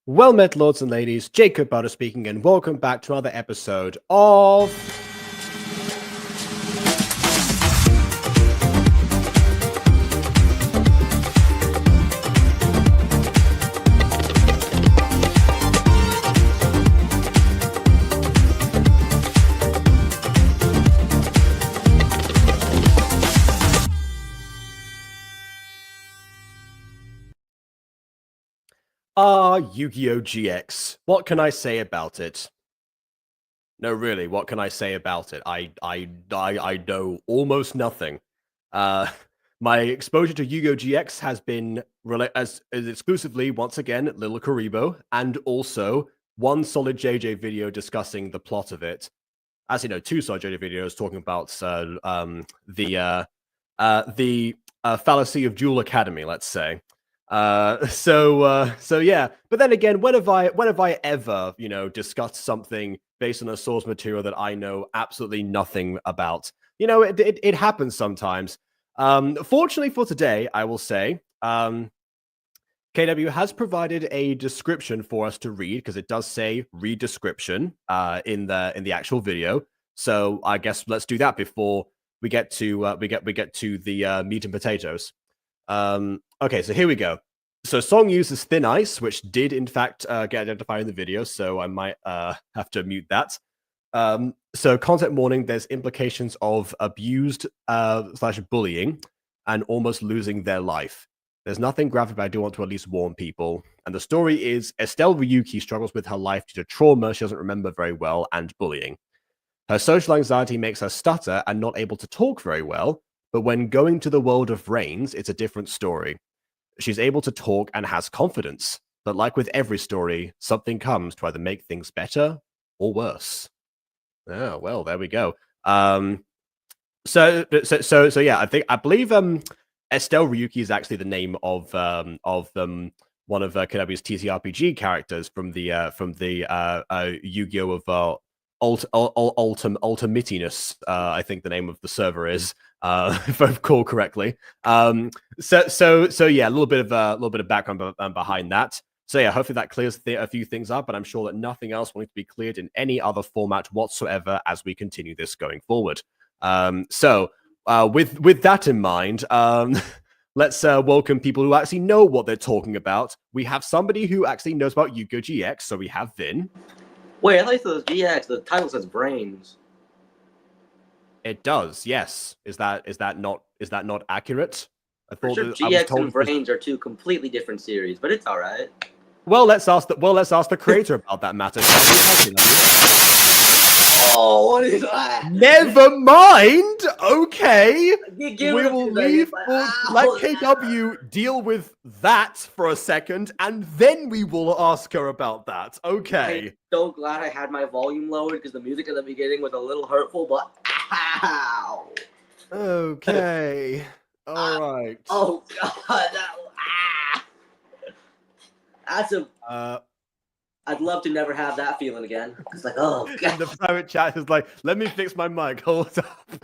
Well met, lords and ladies. Jacob Butter speaking, and welcome back to another episode of. Yu-Gi-Oh! GX. What can I say about it? No, really, what can I say about it? I know almost nothing. My exposure to Yu-Gi-Oh! GX has been as exclusively, once again, Little Karibo, and also one solid JJ video discussing the plot of it. As you know, two solid JJ videos talking about the fallacy of Duel Academy, let's say. So yeah. But then again, when have I ever, discussed something based on a source material that I know absolutely nothing about? It happens sometimes. Fortunately for today, I will say, KW has provided a description for us to read, because it does say read description in the actual video. So I guess let's do that before we get to the meat and potatoes. Okay, so here we go. So song uses Thin Ice, which did in fact get identified in the video, so I might have to mute that. So content warning, there's implications of abused / bullying and almost losing their life. There's nothing graphic, but I do want to at least warn people. And the story is Estelle Ryuki struggles with her life due to trauma she doesn't remember very well and bullying. Her social anxiety makes her stutter and not able to talk very well, but when going to the world of Vrains, it's a different story. She's able to talk and has confidence, but like with every story, something comes to either make things better or worse. Oh, well, there we go. So yeah, I believe Estelle Ryuki is actually the name of one of Kenobi's TCRPG characters from the Yu-Gi-Oh! Of Ultimittiness, I think the name of the server is, if I recall correctly. So yeah, a little bit of background behind that. So yeah, hopefully that clears a few things up, but I'm sure that nothing else will need to be cleared in any other format whatsoever as we continue this going forward. With that in mind, let's welcome people who actually know what they're talking about. We have somebody who actually knows about Yu-Gi-Oh! GX, so we have Vin. Wait, I thought it was GX. The title says Vrains. It does, yes. Is that not accurate? I thought sure GX and Vrains are two completely different series, but it's all right. Well, let's ask the creator about that matter. Oh, what is that? Never mind. Okay, we will leave. Let KW deal with that for a second, and then we will ask her about that. Okay. I'm so glad I had my volume lowered because the music at the beginning was a little hurtful, but ow. Okay. All right. Oh God. That's a. I'd love to never have that feeling again. It's like, oh God. The private chat is like, let me fix my mic. Hold up.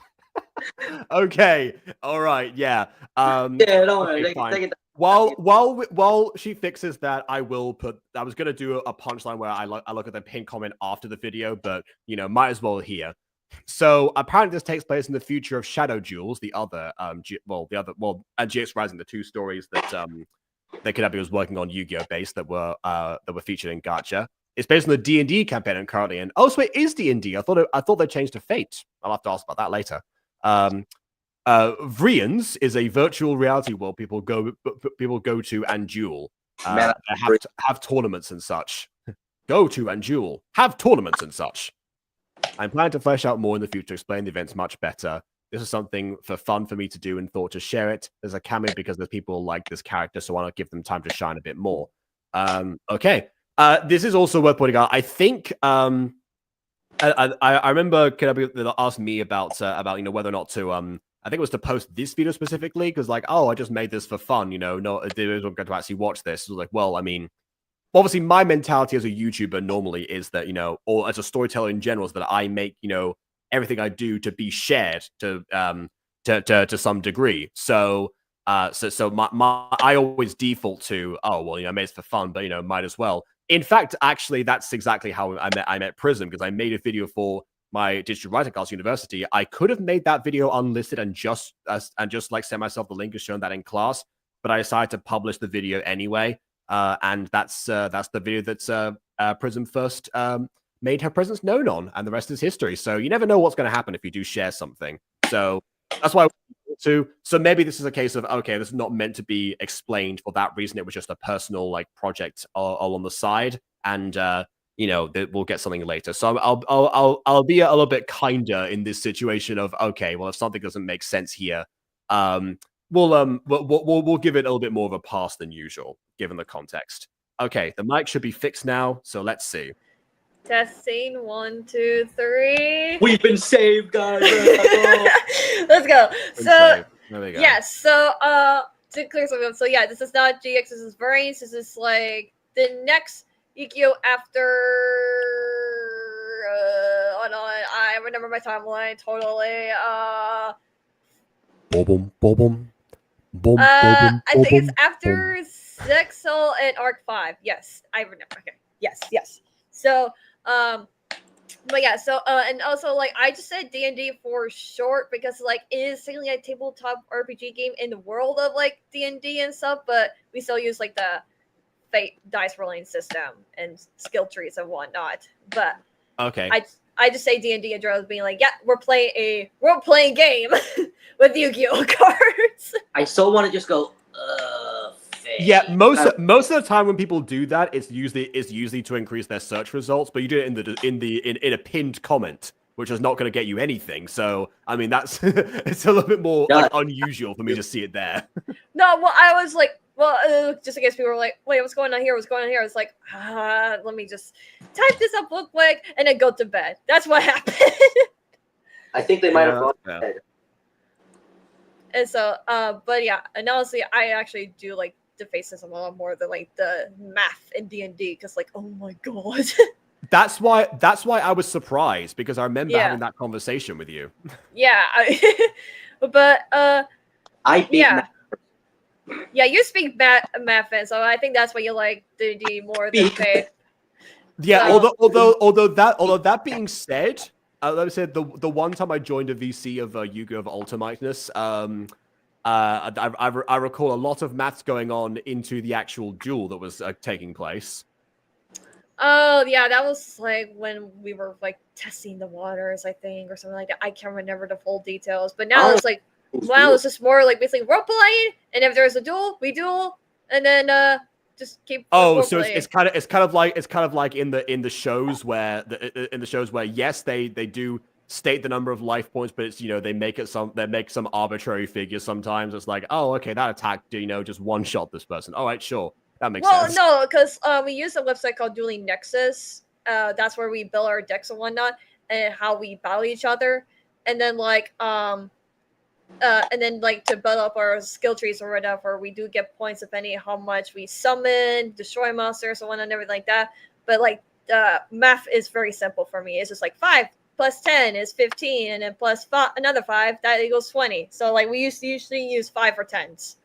Okay. All right. Yeah. Yeah, don't worry. Take it. While she fixes that, I was gonna do a punchline where I look at the pinned comment after the video, but might as well here. So apparently this takes place in the future of Shadow Duels, and GX Rising, the two stories that Kenobi was working on Yu-Gi-Oh! Base that were featured in Gacha. It's based on the D&D campaign and currently in. Oh, so it is D&D. I thought they changed to Fate. I'll have to ask about that later. Vrains is a virtual reality world people go to and duel. Have tournaments and such. Go to and duel. Have tournaments and such. I'm planning to flesh out more in the future, explain the events much better. This is something for fun for me to do and thought to share it. There's a cameo because there's people like this character, so I want to give them time to shine a bit more. Okay. This is also worth pointing out. I think I remember Kenobi asked me about whether or not to I think it was to post this video specifically, because like, oh, I just made this for fun, no, they don't get to actually watch this. So like, well, I mean, obviously my mentality as a YouTuber normally is that, or as a storyteller in general, is that I make, everything I do to be shared to some degree. So I always default to, oh, well, I made this for fun, but might as well. In fact, actually, that's exactly how I met Prism, because I made a video for my digital writing class university. I could have made that video unlisted and just like send myself the link and shown that in class, but I decided to publish the video anyway. And that's the video that's Prism first made her presence known on, and the rest is history. So you never know what's going to happen if you do share something. So that's why. So maybe this is a case of, okay, this is not meant to be explained for that reason. It was just a personal like project all on the side, and we'll get something later. So I'll be a little bit kinder in this situation of, okay, well, if something doesn't make sense here, we'll give it a little bit more of a pass than usual, given the context. Okay, the mic should be fixed now, so let's see. Testing 1, 2, 3. We've been saved, guys. Let's go. So there we go. yeah, so to clear something up, so yeah, this is not GX, this is Vrains. This is like the next Yu-Gi-Oh after hold on, I remember my timeline totally. I think it's after Zexal and Arc 5. Yes, I remember. Okay. Yes. So but yeah, so and also like I just said D&D for short because like it is technically a tabletop RPG game in the world of like D&D and stuff, but we still use like the fate dice rolling system and skill trees and whatnot. But okay, I just say D&D and Joe's being like, yeah, we're playing a role-playing game with Yu-Gi-Oh cards. I so want to just go, yeah, most of the time when people do that, it's usually to increase their search results, but you do it in a pinned comment, which is not going to get you anything. So I mean, that's it's a little bit more like unusual for me to see it there. No, well, I was like, just in case people were like, wait, what's going on here? What's going on here? It's like, let me just type this up real quick and then go to bed. That's what happened. I think they might have gone to bed. And so, but yeah, and honestly, I actually do like the face system a lot more than like the math in D&D because like, oh my god. That's why I was surprised, because I remember having that conversation with you. Yeah, but I beat math. Yeah, you speak math, and so I think that's why you like D&D more than Faith. Yeah, so, although that being said, let me say the one time I joined a VC of Yu-Gi-Oh! Of Ultimiteness, I recall a lot of maths going on into the actual duel that was taking place. Oh yeah, that was like when we were like testing the waters, I think, or something like that. I can't remember the full details, but now it's like, wow, it's just more like basically role playing, and if there's a duel, we duel, and then just keep. Oh, so it's kind of like in the shows where yes, they do state the number of life points, but it's they make some arbitrary figure sometimes. It's like, oh, okay, that attack just one shot this person. All right, sure, that makes sense. Well, no, because we use a website called Dueling Nexus. That's where we build our decks and whatnot, and how we battle each other, and then like to build up our skill trees or whatever, we do get points depending on how much we summon, destroy monsters, and whatnot, and everything like that. But like math is very simple for me. It's just like 5 plus 10 is 15, and then plus another 5 that equals 20. So like we usually use 5 or 10s.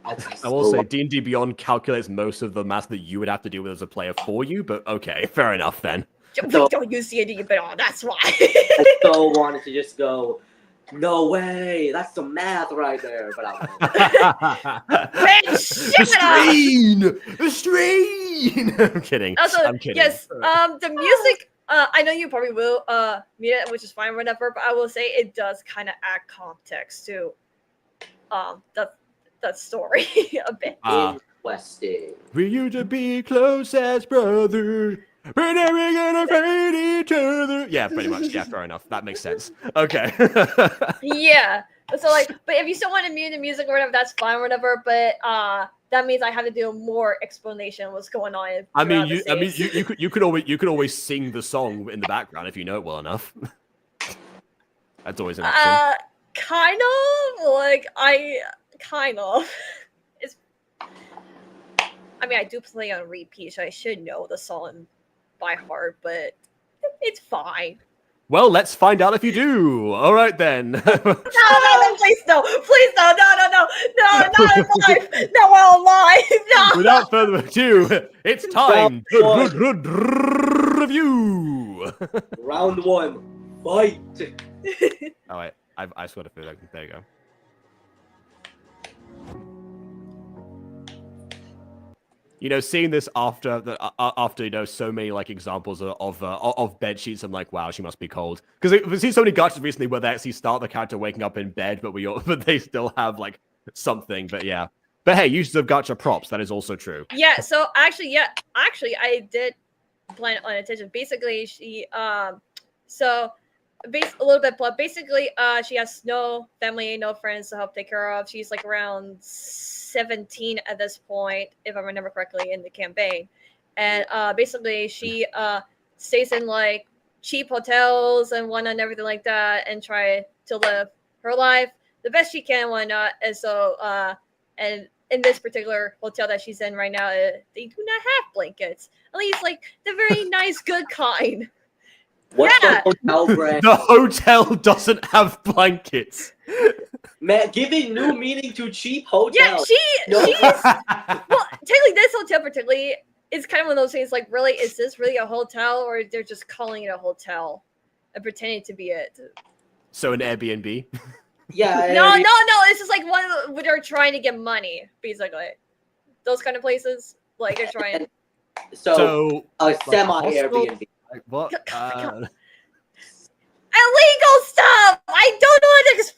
I will say D&D Beyond calculates most of the math that you would have to deal with as a player for you, but okay, fair enough then. We don't use D&D Beyond, that's why. I so wanted to just go, no way, that's some math right there, but The strain. I'm kidding. Also, I'm kidding. Yes, the music. I know you probably will mute it, which is fine, whatever. But I will say it does kind of add context to that story a bit. Interesting. For you to be close as brothers. We're never gonna fight each other. Yeah, pretty much. Yeah, fair enough. That makes sense. Okay. Yeah. So like, but if you still want to mute the music or whatever, that's fine, whatever. But that means I have to do more explanation of what's going on. You could always sing the song in the background if you know it well enough. That's always an option. Kind of like kind of. I do play on repeat, so I should know the song by heart, but it's fine. Well, let's find out if you do. All right, then. No, please no. Please no. No. not alive! No, we're alive! No! Without further ado, it's time to review. Round 1, fight. Oh wait, I swear to feel like there you go. You know, seeing this after you know so many like examples of bed sheets, I'm like, wow, she must be cold. Because we've seen so many gachas recently where they actually start the character waking up in bed, but they still have like something. But yeah, but hey, uses of gacha props, that is also true. Yeah. So actually, I did plan on attention. Basically, she so a little bit plot. Basically, she has no family, no friends to help take care of. She's like around 17 at this point, if I remember correctly, in the campaign. And basically she stays in like cheap hotels and whatnot and everything like that, and try to live her life the best she can, whatnot. And so and in this particular hotel that she's in right now, they do not have blankets, at least like the very nice good kind. What's the hotel brand? The hotel doesn't have blankets. Man, giving new meaning to cheap hotels. Yeah, she's well, technically this hotel particularly is kind of one of those things like, really, is this really a hotel, or they're just calling it a hotel and pretending to be it? So an Airbnb? Yeah. No, it's just like one of the, where they're trying to get money, basically. Those kind of places, like they're trying. So a like semi hostel? Airbnb. Like, what? Illegal stuff. I don't know what this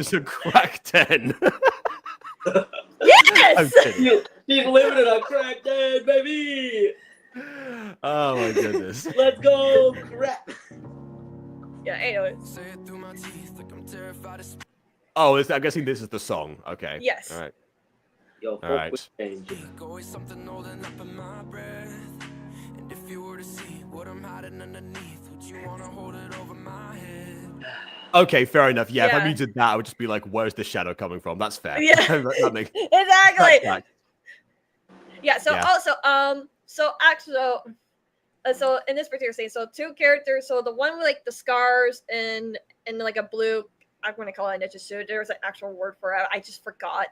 it's a crack den. Yes. He's living in a crack den, baby. Oh my goodness. Let's go, crack. Yeah. Anyway. Oh, I'm guessing this is the song. Okay. Yes. All right. Yo, All right. Okay, fair enough. Yeah, if I muted that, I would just be like, "Where's the shadow coming from?" That's fair. Yeah, that makes exactly. Yeah. So Yeah. also, so actually, so in this particular scene, so two characters. So the one with like the scars and like a blue, I'm going to call it a ninja suit. There's an actual word for it. I just forgot.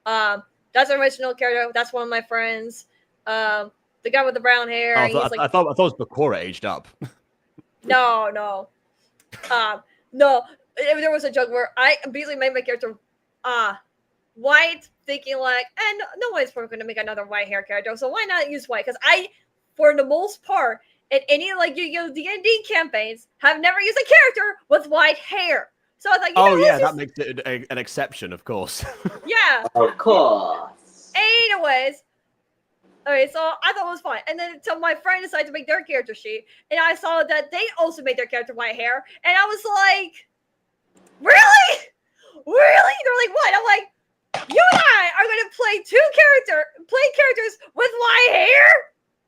That's an original character. That's one of my friends. The guy with the brown hair. I thought it was Bakura aged up. No. No. There was a joke where I basically made my character white, thinking like, and no one's probably going to make another white hair character, so why not use white? Because I, for the most part, in any like D&D campaigns, have never used a character with white hair. So I was like, that makes it an exception, of course. Yeah, of course. Anyways, okay, so I thought it was fine, and then so my friend decided to make their character sheet, and I saw that they also made their character white hair, and I was like, really? They're like, what? I'm like, you and I are going to play characters with white hair?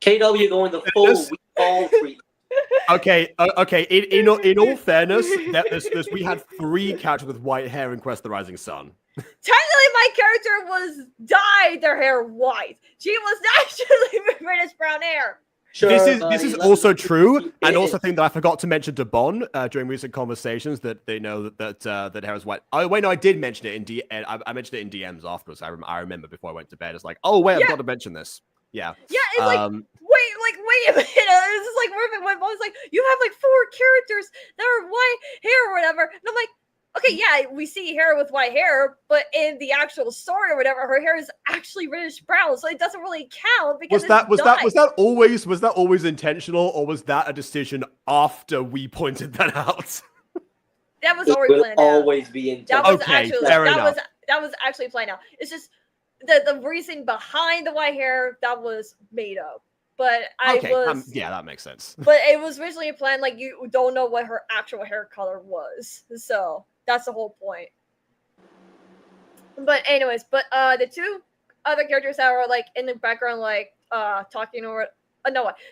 KW going the full all treatment. Okay. In all fairness, we had 3 characters with white hair in Quest of the Rising Sun. Technically, my character was dyed their hair white. She was actually British brown hair. Sure, this is also true, and also a thing that I forgot to mention to Bon during recent conversations, that they know that hair is white. Oh wait, no, I did mention it I mentioned it in DMs afterwards. I remember before I went to bed. It's like, oh wait, I forgot to mention this. Yeah. Yeah, it's like, wait a minute. This is like my mom's like, you have like 4 characters that are white hair or whatever. And I'm like, okay, yeah, we see hair with white hair, but in the actual story or whatever, her hair is actually reddish brown, so it doesn't really count because was that always intentional, or was that a decision after we pointed that out? That was already planned out. Always be intentional. That was actually planned out. It's just the reason behind the white hair that was made up. But that makes sense. But it was originally planned like you don't know what her actual hair color was. So that's the whole point. But anyways, the 2 other characters that were like in the background, like talking or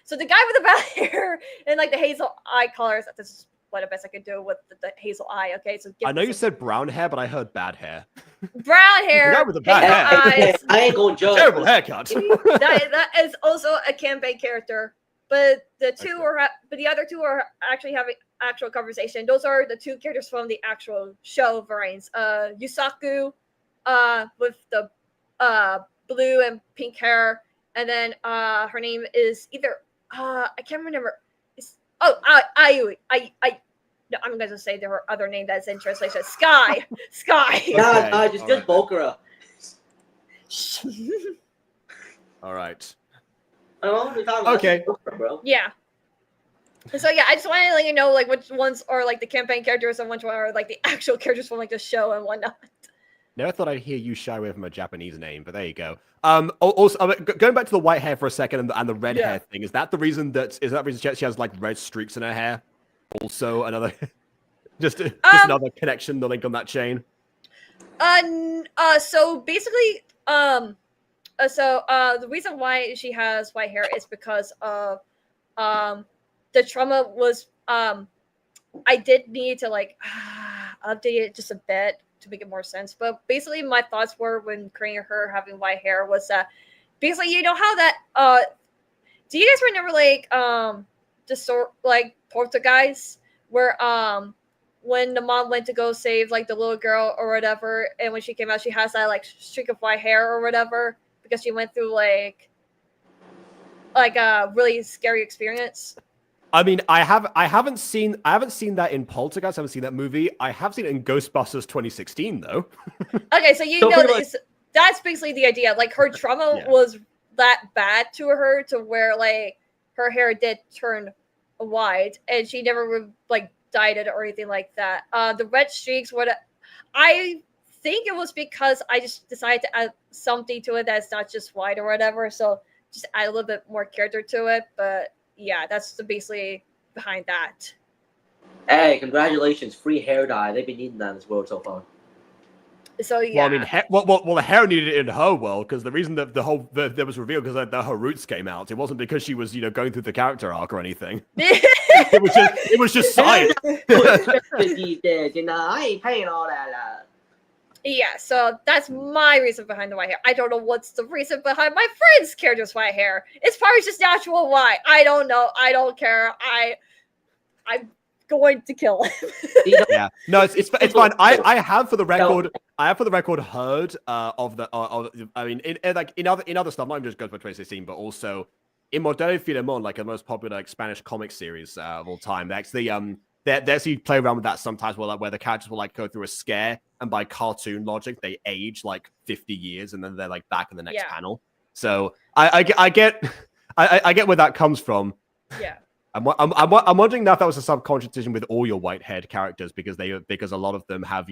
so the guy with the brown hair and like the hazel eye colors, this is what the best I could do with the hazel eye. Okay, so I know you said brown hair, but I heard bad hair. Brown hair. The guy with the bad hair. Eyes. I ain't gonna judge. Terrible haircut. that is also a campaign character, but the other two are actually having actual conversation, those are the two characters from the actual show Vrains. Yusaku, with the blue and pink hair, and then her name is either I can't remember. Ayui. No, I'm gonna say there were other name that's in translation. Sky. Nah, just Bokura. All right. I don't know what we're talking about. Okay. Bokura, bro. Yeah. So yeah, I just wanted to let you know like which ones are like the campaign characters and which one are like the actual characters from like the show and whatnot. Never thought I'd hear you shy away from a Japanese name, but there you go. Also, going back to the white hair for a second and the red hair thing, is that the reason she has like red streaks in her hair? Also, another just another connection, the link on that chain. So basically, the reason why she has white hair is because of the trauma was I did need to like update it just a bit to make it more sense. But basically, my thoughts were when creating her having white hair was that basically, you know how that do you guys remember like the sort like Poltergeist where when the mom went to go save like the little girl or whatever, and when she came out, she has that like streak of white hair or whatever because she went through like a really scary experience. I mean, I haven't seen that in Poltergeist. I haven't seen that movie. I have seen it in Ghostbusters 2016 though. Okay, so that's basically the idea. Like her trauma was that bad to her to where like her hair did turn white, and she never like dyed it or anything like that. The red streaks, I think it was because I just decided to add something to it that's not just white or whatever. So just add a little bit more character to it, but. Yeah, that's basically behind that. Hey, congratulations! Free hair dye. They've been needing that in this world so far. So yeah. Well, I mean, the hair needed it in her world because the reason that there was revealed because her roots came out. It wasn't because she was going through the character arc or anything. it was just science. These days, I ain't paying all that. Yeah, so that's my reason behind the white hair. I don't know what's the reason behind my friend's character's white hair. It's probably just natural white. I don't know. I don't care. I'm going to kill him. Yeah, no, it's fine. I have for the record heard of the I mean in other stuff, not even just Ghost by 2016, but also in Modelo Filemon, like the most popular like Spanish comic series of all time. They actually they actually play around with that sometimes where the characters will like go through a scare, and by cartoon logic they age like 50 years and then they're like back in the next panel. So I get where that comes from. Yeah. I'm wondering now if that was a subconscious decision with all your white-haired characters because a lot of them have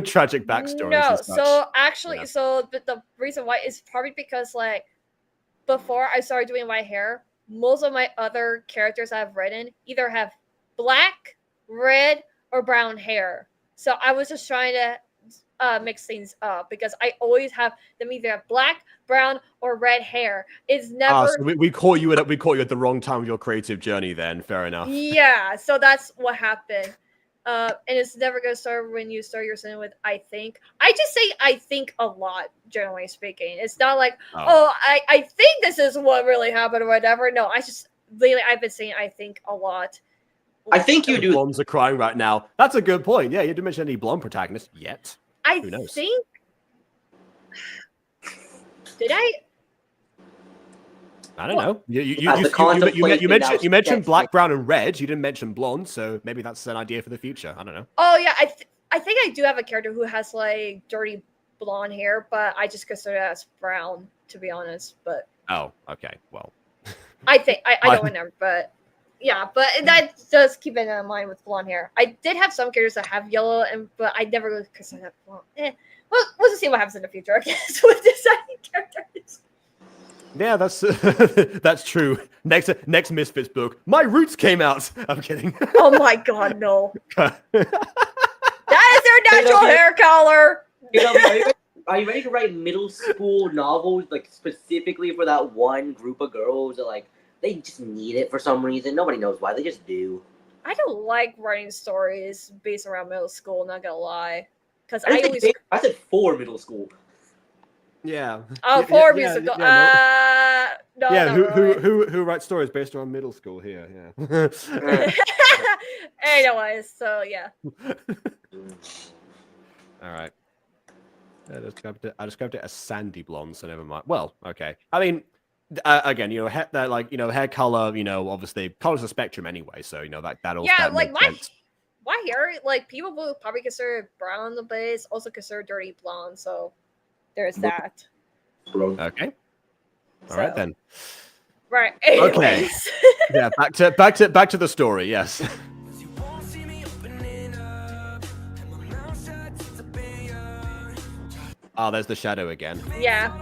tragic backstories. No, so actually, so the reason why is probably because like before I started doing white hair, most of my other characters I've written either have black, red, or brown hair. So I was just trying to mix things up because I always have them either have black, brown, or red hair. It's never. So we caught you at the wrong time of your creative journey. Then fair enough. Yeah, so that's what happened. And it's never gonna start when you start your sentence with "I think." I just say "I think" a lot, generally speaking. It's not like I think this is what really happened or whatever. No, I've been saying "I think" a lot. I think you do. Blondes are crying right now. That's a good point. Yeah, you didn't mention any blonde protagonists yet. Who knows? Think. Did I? I don't know. You mentioned black, brown, and red. You didn't mention blonde, so maybe that's an idea for the future. I don't know. Oh yeah, I think I do have a character who has like dirty blonde hair, but I just consider it as brown, to be honest. But okay, well, I think I don't remember, but. Yeah, but that does keep it in mind with blonde hair. I did have some characters that have yellow, but I never really consider that blonde. Well, we'll just see what happens in the future, I guess, with designing characters. Yeah, that's true. Next Misfits book, my roots came out. I'm kidding. Oh my god, no. That is their natural hair color. Are you ready to write middle school novels, like specifically for that one group of girls that like? They just need it for some reason. Nobody knows why. They just do. I don't like writing stories based around middle school, not gonna lie. Because I said for middle school. Yeah. Oh, Yeah, 4 musical. No, yeah, not who really. who writes stories based on middle school here? Yeah. Anyways, so yeah. All right. I described it as sandy blonde, so never mind. Well, okay. I mean, again, hair color, obviously color's a spectrum anyway, so that all Yeah, that like makes sense. my hair, like people will probably consider brown on the base, also consider dirty blonde. So there's that. Okay. All right then. Right. Okay. Anyways. Yeah, back to the story. Yes. Oh, there's the shadow again. Yeah.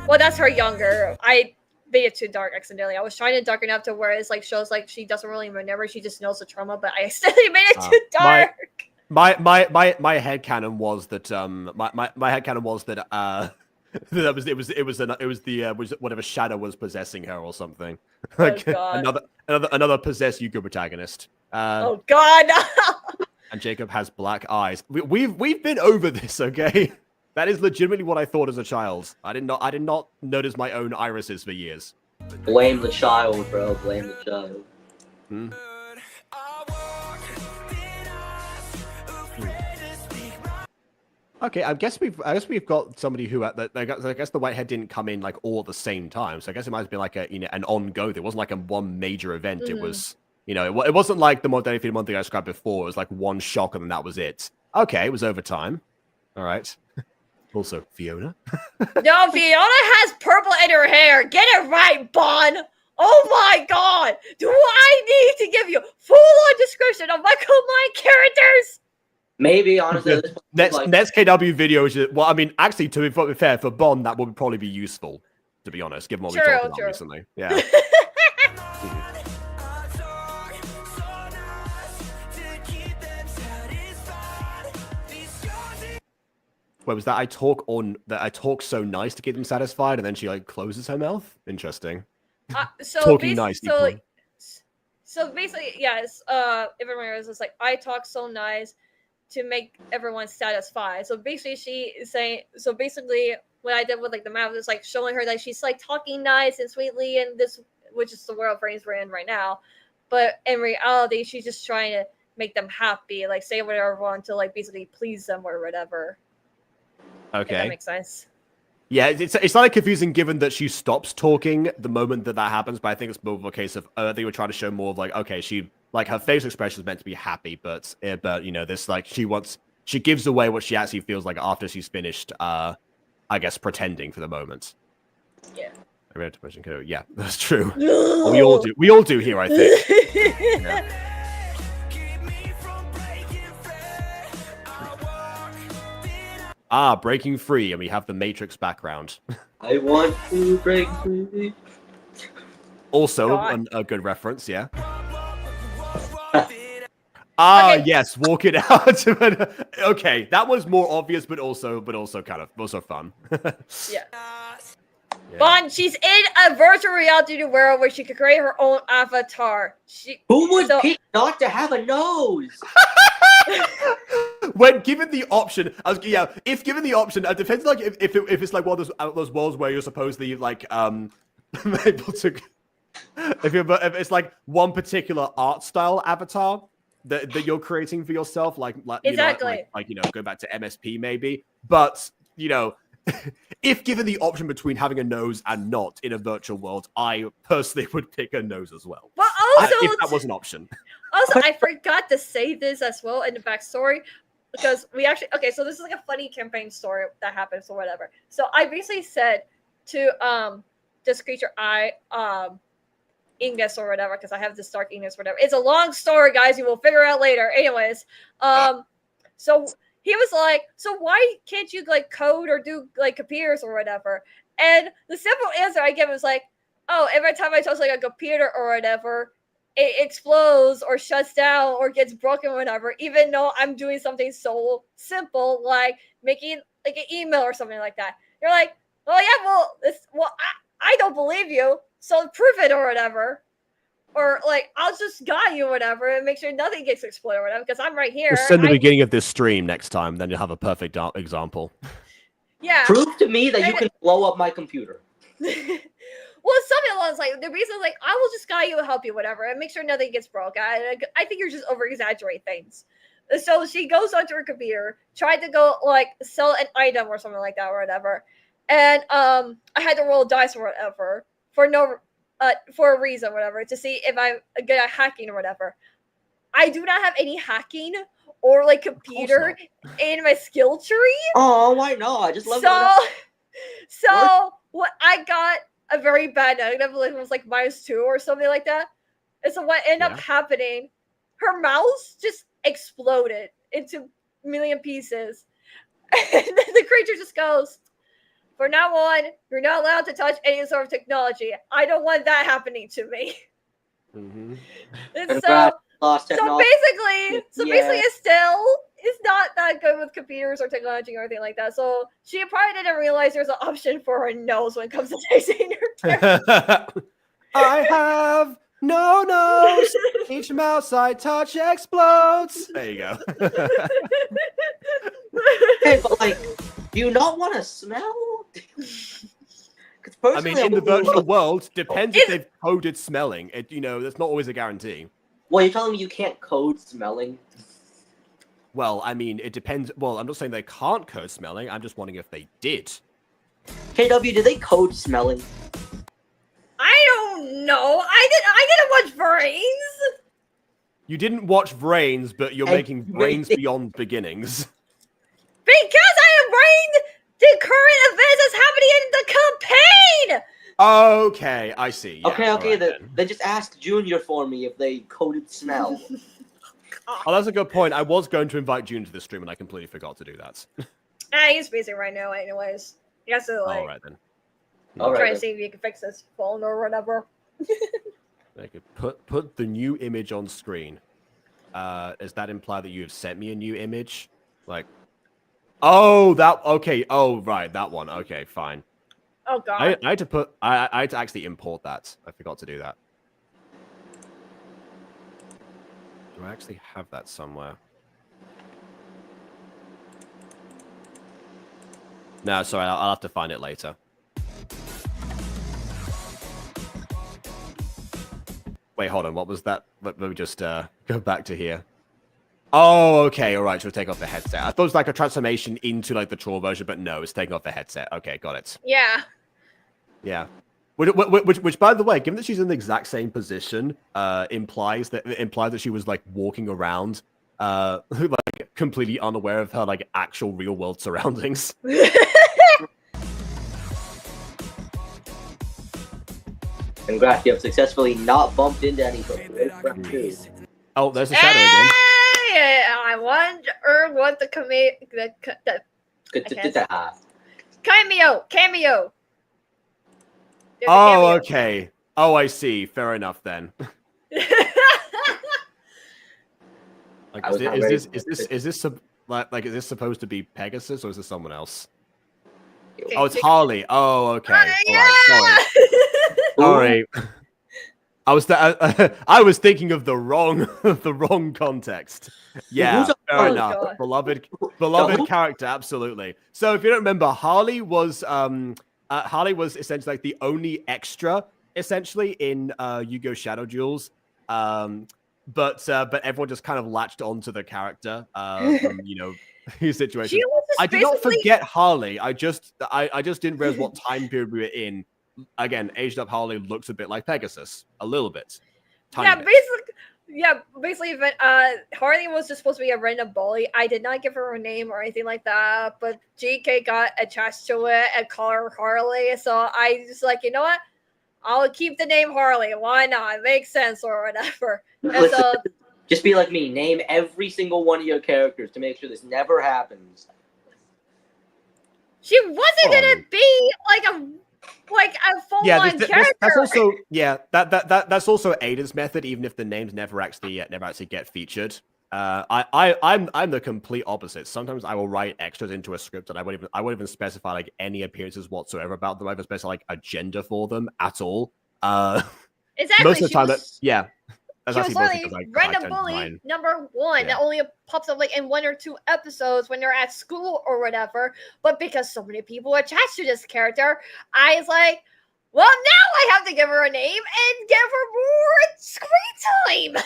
Well, that's her younger. I made it too dark accidentally. I was trying to darken up to where it's like shows like she doesn't really remember. She just knows the trauma, but I accidentally made it too dark. My headcanon was that my headcanon was that it was whatever shadow was possessing her or something. Like another possessed Yuko protagonist. Oh God. And Jacob has black eyes. We've been over this, okay? That is legitimately what I thought as a child. I did not notice my own irises for years. Blame the child, bro. Blame the child. Okay, I guess we've got somebody who I guess the Whitehead didn't come in like all at the same time, so I guess it might have been like an on-go. There wasn't like one major event. It was it wasn't like the Modernity Month thing I described before. It was like one shock and then that was it. Okay, it was over time. All right. Also, Fiona. No, Fiona has purple in her hair. Get it right, Bon. Oh my God! Do I need to give you full-on description of my combined characters? Maybe, honestly. Next KW video is well, I mean, actually, to be fair, for Bond, that would probably be useful, to be honest, given what we talked about recently. Yeah. Wait, was that I talk so nice to keep them satisfied, and then she like closes her mouth? Interesting. Talking nice. So basically, yes. Everyone was just like, I talk so nice to make everyone satisfied. So basically, she is saying. So basically, what I did with like the mouth is like showing her that she's like talking nice and sweetly, and this, which is the world Vrains we're in right now. But in reality, she's just trying to make them happy, like say whatever I want to like basically please them or whatever. Okay. If that makes sense. Yeah, it's not confusing given that she stops talking the moment that happens, but I think it's more of a case of they were trying to show more of like, okay, she like her facial expression is meant to be happy, but this like she gives away what she actually feels like after she's finished I guess pretending for the moment. Yeah. Yeah, that's true. We all do here, I think. Yeah. Breaking free, and we have the Matrix background. I want to break free. Also, a good reference, yeah. Okay. Yes, walk it out. Okay, that was more obvious, but also kind of fun. Yeah. Bon, she's in a virtual reality world where she could create her own avatar. Who would pick not to have a nose? When given the option, if given the option, it depends. Like if it's like one of those worlds where you're supposedly like able to, if it's like one particular art style avatar that you're creating for yourself, like exactly, go back to MSP maybe, but if given the option between having a nose and not in a virtual world, I personally would pick a nose as well. But also, if that was an option. Also, I forgot to say this as well in the backstory because we actually so this is like a funny campaign story that happens or whatever. So I basically said to this creature Ingus or whatever, because I have this dark Ingus or whatever. It's a long story, guys. You will figure out later. Anyways, so he was like, so why can't you like code or do like computers or whatever? And the simple answer I give was like, oh, every time I touch like a computer or whatever, it explodes or shuts down or gets broken or whatever, even though I'm doing something so simple like making like an email or something like that. You're like, oh yeah, I don't believe you, so prove it or whatever. Or like, I'll just guide you or whatever and make sure nothing gets exploded or whatever because I'm right here. Just send the beginning of this stream next time, then you'll have a perfect example. Yeah. Prove to me that you can blow up my computer. Well, something along like the reason, like I will just guide you and help you, whatever, and make sure nothing gets broke. I think you're just over exaggerate things. So she goes onto her computer, tried to go like sell an item or something like that or whatever, and I had to roll dice or whatever for a reason, whatever, to see if I'm good at hacking or whatever. I do not have any hacking or like computer in my skill tree. Oh, why not? Just love So what I got a very bad negative, like it was like -2 or something like that. And so what ended up happening, her mouse just exploded into a million pieces. And then the creature just goes, "From now on, you're not allowed to touch any sort of technology. I don't want that happening to me." Mm-hmm. And basically, it's not that good with computers or technology or anything like that. So she probably didn't realize there's an option for her nose when it comes to tasting her character. I have no nose. Each mouse I touch explodes. There you go. Hey, but like, do you not want to smell? I mean, in the virtual world, depends if they've coded smelling. That's not always a guarantee. Well, you're telling me you can't code smelling? Well, I mean, it depends. Well, I'm not saying they can't code smelling. I'm just wondering if they did. KW, did they code smelling? I don't know. I didn't watch Vrains. You didn't watch Vrains, but you're making Vrains beyond beginnings. Because I am reading the current events that's happening in the campaign. Okay, I see. Yeah, okay. Then just ask Junior for me if they coded smell. Oh, that's a good point. I was going to invite June to the stream, and I completely forgot to do that. He's busy right now, anyways. He has to All right then. Try to see if you can fix his phone or whatever. I could put the new image on screen. Does that imply that you have sent me a new image? Like, okay. Oh, right, that one. Okay, fine. Oh god. I had to actually import that. I forgot to do that. Do I actually have that somewhere? No, sorry, I'll have to find it later. Wait, hold on. What was that? Let me just go back to here. Oh, okay. All right. She'll take off the headset. I thought it was like a transformation into like the troll version, but no, it's taking off the headset. Okay, got it. Yeah. Yeah. Which, by the way, given that she's in the exact same position, implies that she was like walking around, like completely unaware of her like actual real world surroundings. Congrats, you have successfully not bumped into anybody. Oh, there's a shadow again. I wonder what the cameo. Oh, okay. Oh, I see. Fair enough then. Like, is this supposed to be Pegasus or is this someone else? Oh, it's Harley. Oh, okay. All right. Sorry. I was thinking of the wrong context. Yeah, fair enough. God. Beloved character, absolutely. So if you don't remember, Harley was essentially like the only extra essentially in Yu-Gi-Oh! Shadow Duels. But everyone just kind of latched onto the character from his situation. I did not forget Harley. I just didn't realize what time period we were in. Again, aged up Harley looks a bit like Pegasus, a little bit. Basically, Harley was just supposed to be a random bully. I did not give her a name or anything like that, but GK got attached to it and called her Harley. So I just like, you know what? I'll keep the name Harley. Why not? It makes sense or whatever. Listen, just be like me. Name every single one of your characters to make sure this never happens. She wasn't gonna be like a full-on character. That's also that's also Aiden's method. Even if the names never actually get featured. I'm the complete opposite. Sometimes I will write extras into a script and I won't even specify like any appearances whatsoever about them. I don't specify like a gender for them at all. Exactly. Most of the time, That's He was actually mostly literally 'cause I random tend to bully mine. number one that only pops up like in 1 or 2 episodes when they're at school or whatever. But because so many people attached to this character, I was like, well, now I have to give her a name and give her more screen time.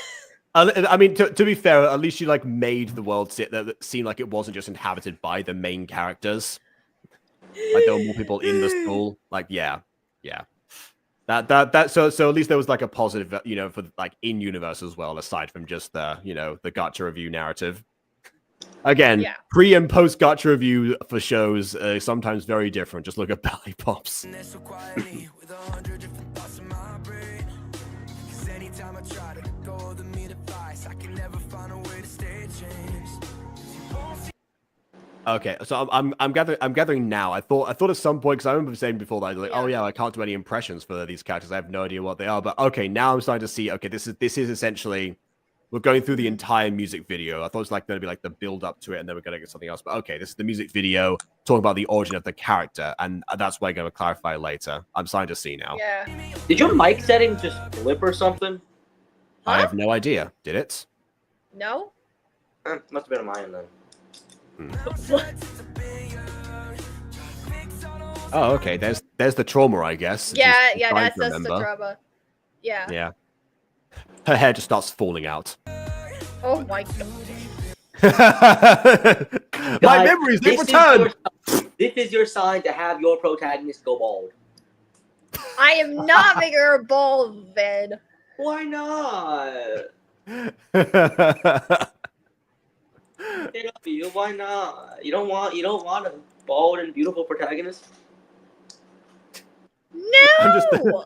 I mean, to be fair, at least you like made the world seem like it wasn't just inhabited by the main characters. Like there were more people in the school. Like, yeah. So at least there was like a positive, you know, for like in universe as well, aside from just the, you know, the Gacha review narrative. Again, pre and post Gacha review for shows sometimes very different. Just look at Belly Pops. Okay, so I'm gathering now. I thought at some point, because I remember saying before that, like, oh yeah, I can't do any impressions for these characters. I have no idea what they are. But okay, now I'm starting to see. Okay, this is essentially we're going through the entire music video. I thought it was like going to be like the build up to it, and then we're going to get something else. But okay, this is the music video talking about the origin of the character, and that's what I'm going to clarify later. I'm starting to see now. Yeah. Did your mic setting just flip or something? I have no idea. Did it? No. Must have been on mine then. Oh, okay. There's the trauma, I guess. Yeah, that's the trauma. Yeah. Yeah. Her hair just starts falling out. Oh my god. My memories, they return! This is your sign to have your protagonist go bald. I am not making her bald, Vin. Why not? Why not? You don't want a bald and beautiful protagonist? No.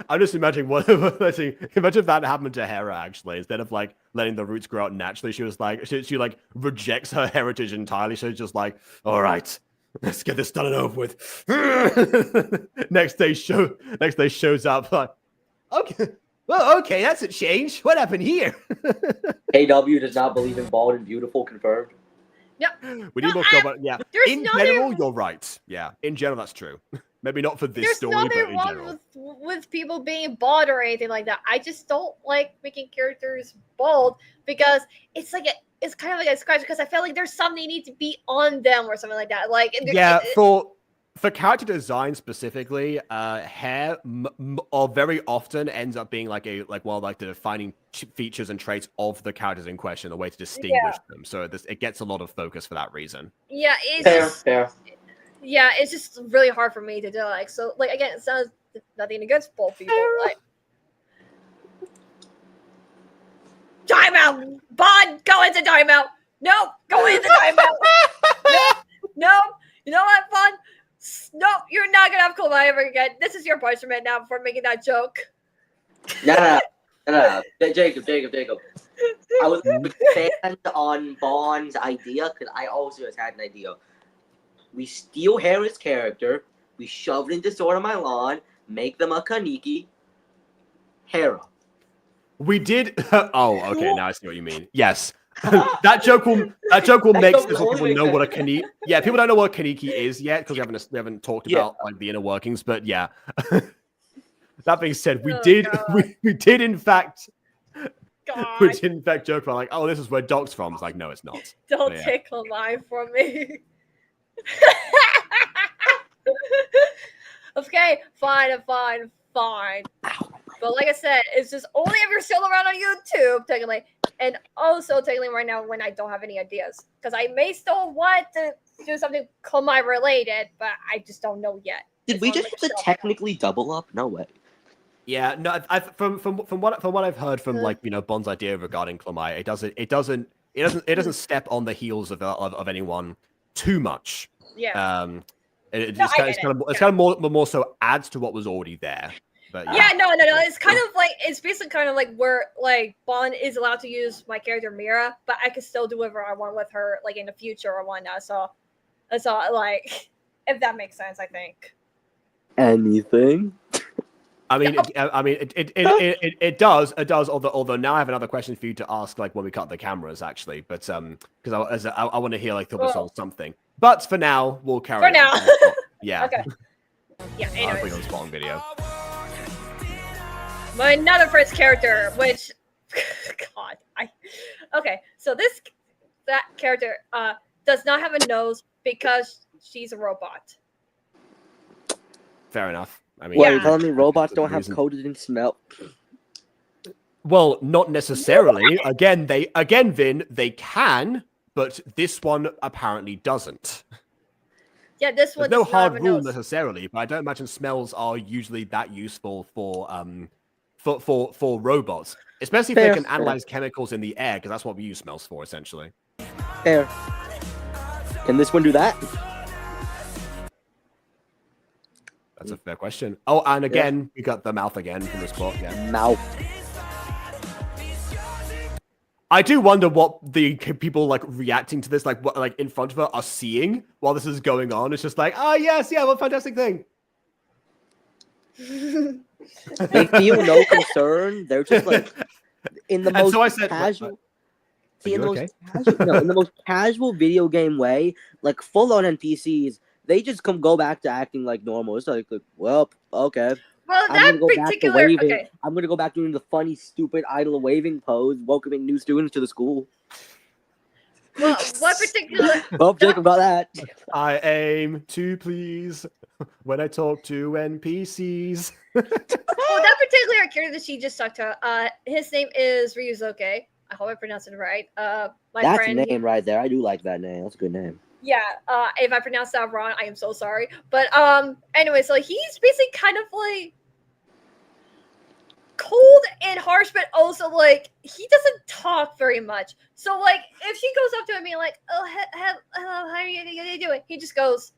I'm just imagining imagine if that happened to Hera actually. Instead of like letting the roots grow out naturally, she was like she like rejects her heritage entirely. So she's just like, all right, let's get this done and over with. next day shows up like, okay. Well, okay, that's a change. What happened here? KW does not believe in bald and beautiful, confirmed. No, we need more about yeah. In general, you're right. Yeah, in general, that's true. Maybe not for this story, but in general. With people being bald or anything like that. I just don't like making characters bald because it's like it's kind of like a scratch because I feel like there's something need to be on them or something like that. Like yeah, for character design specifically, hair or very often ends up being like the defining features and traits of the characters in question, a way to distinguish them. So it gets a lot of focus for that reason. Yeah, it's fair. Yeah, it's just really hard for me to do. Like, so, like again, it sounds nothing against bald people. Like, timeout, Bond, go into timeout. No, go into timeout. No. You know what, Bond? No, you're not gonna have Klamai ever again. This is your punishment now for making that joke. No. Jacob. I was a big fan on Bond's idea because I also just had an idea. We steal Hera's character, we shove it into Sword of My Lawn, make them a Kaneki. Hera. We did. Oh, okay. Now I see what you mean. Yes. that joke will make sense so people know what a Kaneki. Yeah, people don't know what a Kaneki is yet because we haven't talked about like the inner workings. But yeah, that being said, we did in fact joke about like, oh, this is where Doc's from. It's like, no, it's not. Don't take a lie from me. Okay, fine. But like I said, it's just only if you're still around on YouTube, technically. And also, technically, right now, when I don't have any ideas. Because I may still want to do something Komai related, but I just don't know yet. Did we just have to technically double up? No way. Yeah, no. From what I've heard from like Bond's idea regarding Klamai, it doesn't step on the heels of anyone too much. Yeah. It's kind of more so adds to what was already there. But no. It's kind of like it's basically kind of like where like Bond is allowed to use my character Mira, but I can still do whatever I want with her, like in the future or whatnot. So that's all. Like, if that makes sense, I think. Anything. I mean, it does. Although now I have another question for you to ask, like when we cut the cameras, actually. But because I want to hear like thoughts on something. But for now, we'll carry. For now. Yeah. Okay. Yeah. I'll put on the Spawn video. another Fritz character, which God, okay. So that character does not have a nose because she's a robot. Fair enough. I mean, What, Yeah. you're telling me robots don't have reason. coded in smell? Well, not necessarily. Again, Vin, they can, but this one apparently doesn't. Yeah, this one There's no does not have hard a rule nose. necessarily, but I don't imagine smells are usually that useful for robots, especially if Fair, they can fair. analyze chemicals in the air, because that's what we use smells for, essentially. Fair. Can this one do that? That's a fair question. Oh, and again, we got the mouth again from the spot. Yeah. Mouth. I do wonder what the people like reacting to this, like what like in front of her, are seeing while this is going on. It's just like, oh yes, yeah, what a fantastic thing. They feel no concern. They're just like in the And most so I said, casual. See, in you the okay? most casual, no, in the most casual video game way, like full on NPCs, they just go back to acting like normal. It's like well, okay. Well, I'm that gonna go back to particular waving. okay. I'm gonna go back doing the funny, stupid, idle waving pose, welcoming new students to the school. Well, what particular Well, Jacob got that. I aim to please when I talk to NPCs. well, that particular character that she just talked to, his name is Ryuzoke. I hope I pronounced it right. My That's friend. a name right there. I do like that name. That's a good name. Yeah, if I pronounced that wrong, I am so sorry. But anyway, so he's basically kind of like cold and harsh, but also like he doesn't talk very much. So like if she goes up to him and being like, "Oh, hello, how are you doing?" He just goes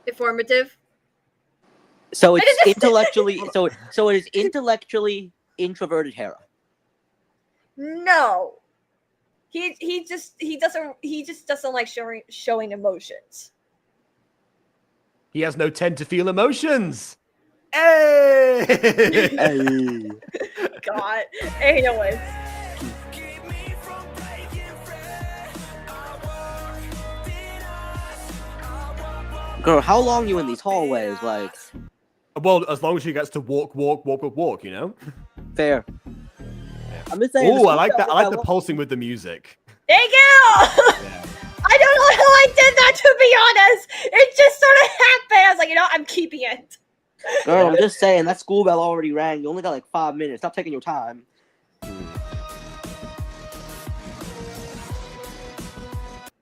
informative. So it's intellectually so it is intellectually introverted Hera. No. He just doesn't like showing emotions. He has no tend to feel emotions. Hey! Hey. God. Anyways. Girl, how long you in these hallways? Like, Well, as long as she gets to walk, you know? fair. I'm just saying. Oh, I like that. I like the pulsing with the music. Thank you! Yeah. I don't know how I did that, to be honest. It just sort of happened. I was like, I'm keeping it. Girl, I'm just saying that school bell already rang. You only got like 5 minutes. Stop taking your time.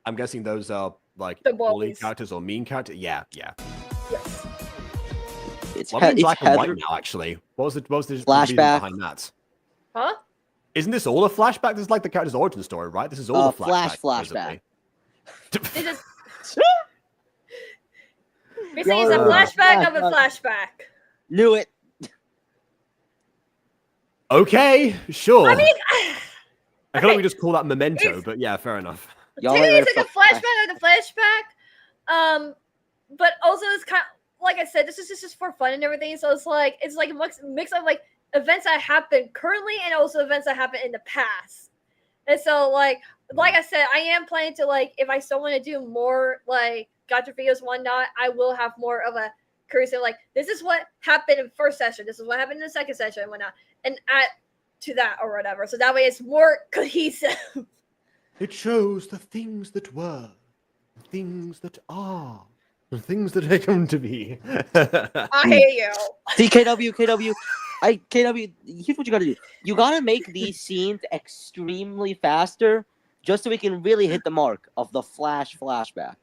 I'm guessing those are like The bully bullies. characters or mean characters. Yeah. Yes. It's, Well, I'm in it's black and white Heather. now, actually. What was the reason Flashback. behind that? Huh? Isn't this all a flashback? This is like the character's origin story, right? This is all a flashback. Flashback. This is basically it's a Yo, flashback of a flashback. Knew it. Okay, sure. I mean, I feel like we just call that memento, It's- but yeah, fair enough. Y'all technically ain't it's ready like a for flashback of the flashback. But also it's kind of, like I said, this is just for fun and everything. So it's like a mix of like events that happen currently and also events that happen in the past. And so like I said, I am planning to like if I still want to do more like Gacha videos and whatnot, I will have more of a curiosity like this is what happened in first session, this is what happened in the second session and whatnot, and add to that or whatever. So that way it's more cohesive. It shows the things that were, the things that are, the things that they come to be. I hate you. See, KW, here's what you gotta do. You gotta make these scenes extremely faster just so we can really hit the mark of the flashback.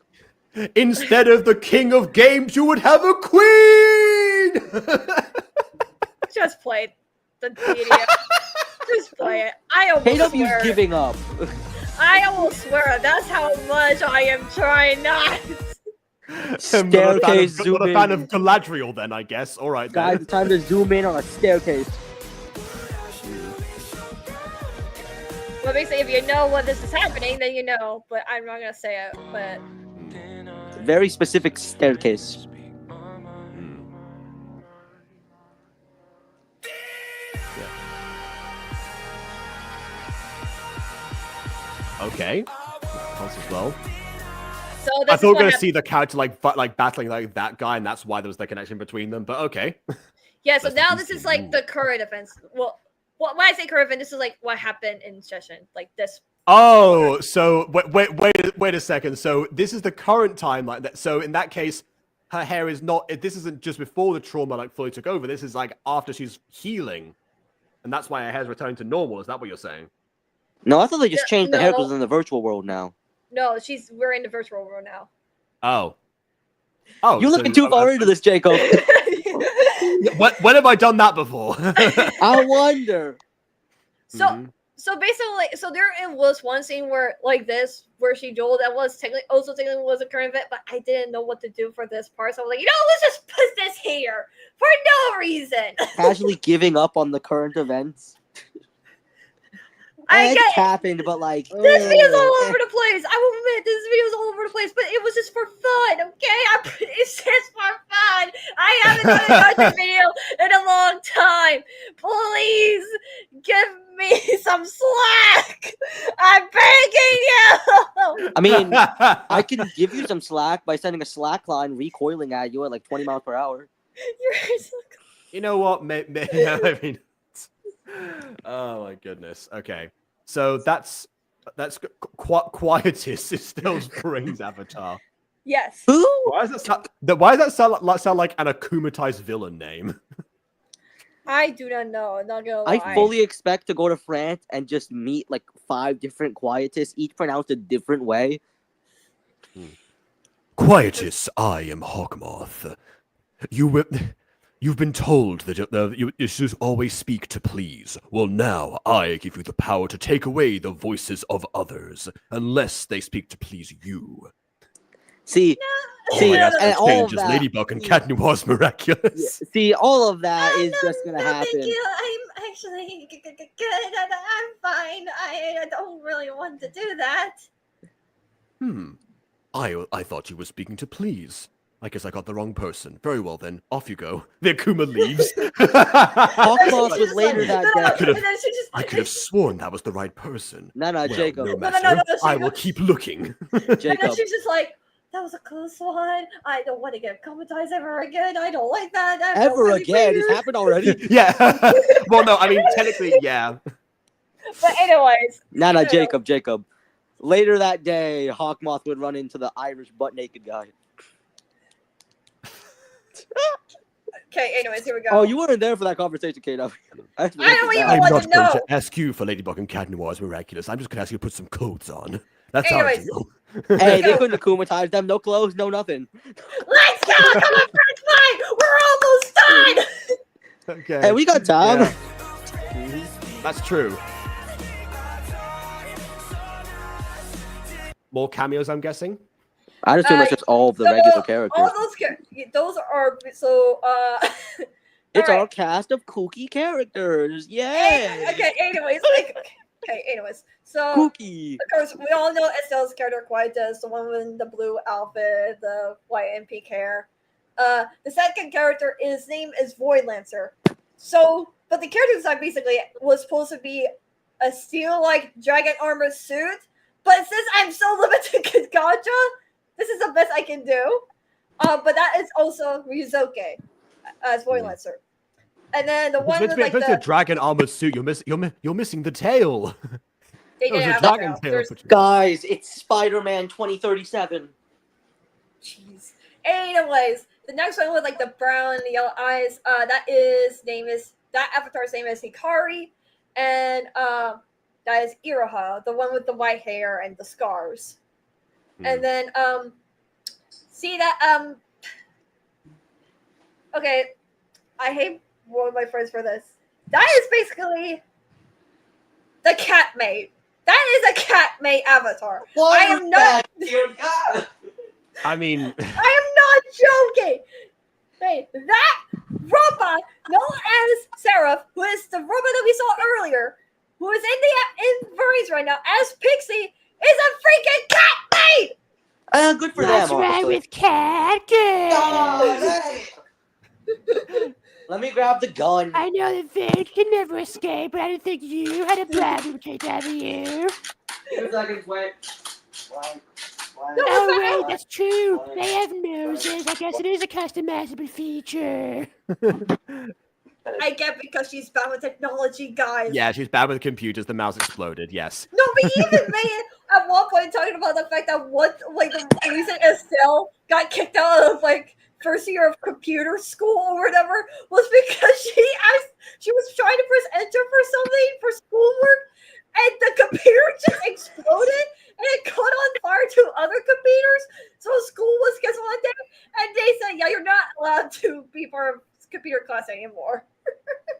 Instead of the king of games, you would have a queen! Just play it. The video. Just play it. I almost KW's swear. giving up. I almost swear that's how much I am trying not. Staircase zoom Not a fan in. of Galadriel, then, I guess. All right, Guys, then. it's time to zoom in on a staircase. Well, basically, if you know what this is happening, then you know. But I'm not gonna say it. But Very specific staircase. Okay. Pulse as well. so I this thought we were is what going to see the character like battling like that guy, and that's why there was the connection between them. But okay. Yeah, so That's now what this he's is like saying. the current events. Well, when I say current event, this is like what happened in session, like this. Oh, so wait a second. So this is the current timeline. So in that case, her hair is not. This isn't just before the trauma like fully took over. This is like after she's healing, and that's why her hair's returning to normal. Is that what you're saying? No, I thought they just changed the hair because No. in the virtual world now. No, we're in the virtual world now. Oh. Oh, You're looking too far into this, Jacob. When have I done that before? I wonder. So Mhm. so basically, so there it was one scene where where she dueled. That was technically was a current event, but I didn't know what to do for this part. So I was like, let's just put this here for no reason. Casually giving up on the current events. I It get happened, but like this video's all over the place. I will admit this video's all over the place, but it was just for fun, okay? It's just for fun. I haven't done a Gacha video in a long time. Please give me some slack. I'm begging you. I mean, I can give you some slack by sending a slack line recoiling at you at like 20 miles per hour. You're so You know what? I mean, oh my goodness. Okay, so that's Quietus is still Vrains' avatar. Yes. Who? Why does that sound like an akumatized villain name? I do not know. I'm not gonna lie. I fully expect to go to France and just meet like 5 different Quietus, each pronounced a different way. Quietus, I am Hawkmoth. You've been told that you should always speak to please. Well, now I give you the power to take away the voices of others, unless they speak to please you. See, And all of changes that. Ladybug and Cat Noir's miraculous. See, all of that is just gonna no, happen. Thank you. I'm actually good. I'm fine. I don't really want to do that. I thought you were speaking to please. I guess I got the wrong person. Very well then, off you go. The Akuma leaves. Hawkmoth was later that day. I could have sworn that was the right person. No, Well, Jacob. no No, matter. I Jacob. will keep looking. And then Jacob. she's just like, that was a close one. I don't want to get traumatized ever again. I don't like that. I felt Ever really again? weird. It's happened already. Yeah. Well, no, I mean, technically, yeah. But anyways. No, Jacob. Later that day, Hawkmoth would run into the Irish butt-naked guy. Okay, anyways, here we go. Oh, you weren't there for that conversation, Kato. I don't even I'm want not to going know. to ask you for Ladybug and Cat Noir's miraculous. I'm just going to ask you to put some clothes on. That's our Anyways. deal. Hey, they couldn't akumatize them. No clothes, no nothing. Let's go! Come on, first fight! We're almost done! Okay. Hey, we got time. Yeah. That's true. More cameos, I'm guessing. I assume that's just all of the regular characters. All those are so It's alright. our cast of kooky characters. Yay! Okay, anyways, so Kooky. of course we all know Estelle's character Quietus, the one with the blue outfit, the white and pink hair. The second character, his name is Void Lancer. So, but the character design basically was supposed to be a steel-like dragon armor suit, but since I'm so limited to Gacha, this is the best I can do. But that is also Ryuzoke as Void Lancer. And then the one with like the dragon armored suit. You're missing the tail. yeah, dragon tail. Guys, it's Spider-Man 2037. Jeez. Anyways, the next one with like the brown and the yellow eyes. That avatar's name is Hikari, and that is Iroha, the one with the white hair and the scars. And then see that okay, I hate one of my friends for this. That is basically the cat mate. That is a cat mate avatar. I am not. I mean, I am not joking. Hey, that robot known as Seraph, who is the robot that we saw earlier, who is in Vrains right now as Pixie, is a freaking cat mate. Good for them. What's wrong with cat girl? Oh, hey. Let me grab the gun. I know that Vrains can never escape, but I didn't think you had a problem with KW. 2 seconds, wait. Oh wait, that's true. They have noses. I guess it is a customizable feature. I get because she's bad with technology, guys. Yeah, she's bad with computers. The mouse exploded. Yes. No, but even made at one point talking about the fact that what like the reason Estelle got kicked out of like first year of computer school or whatever was because she was trying to press enter for something for schoolwork and the computer just exploded and it caught on fire to other computers. So school was canceled on day and they said, yeah, you're not allowed to be part of computer class anymore.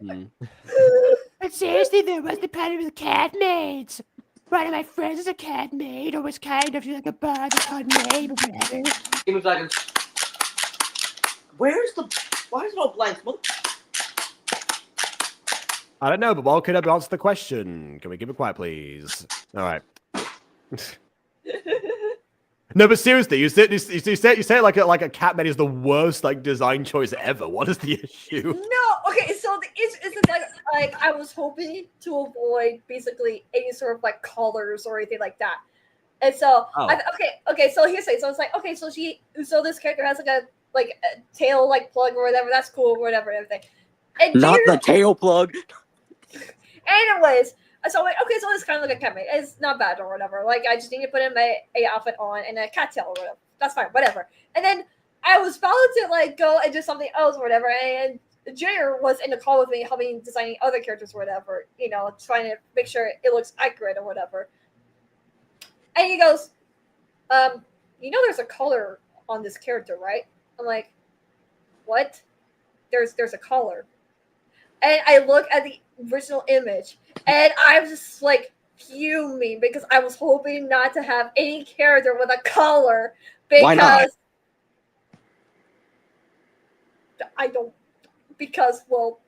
But seriously, there was the problem with cat maids. One of my friends is a cat maid, or was kind of like a bug called maid or whatever. Give me a second. Why is there no blanks? I don't know, but while Kiddo answer the question, can we keep it quiet, please? All right. No, but seriously, you say it like a cat maid is the worst like design choice ever. What is the issue? No, okay, so it's like I was hoping to avoid basically any sort of like collars or anything like that, and so okay, so here's it. So it's like okay, so this character has like a tail like plug or whatever. That's cool or whatever and everything. And Not the tail plug. Anyways. So I'm like, okay, so it's kind of like a cat maid. It's not bad or whatever. Like, I just need to put in my outfit on and a cat tail or whatever. That's fine, whatever. And then I was about to like go and do something else or whatever. And Junior was in the call with me, helping designing other characters or whatever. You know, trying to make sure it looks accurate or whatever. And he goes, you know, there's a collar on this character, right? I'm like, what? There's a collar. And I look at the original image, and I was just like fuming because I was hoping not to have any character with a collar because Why not? Well,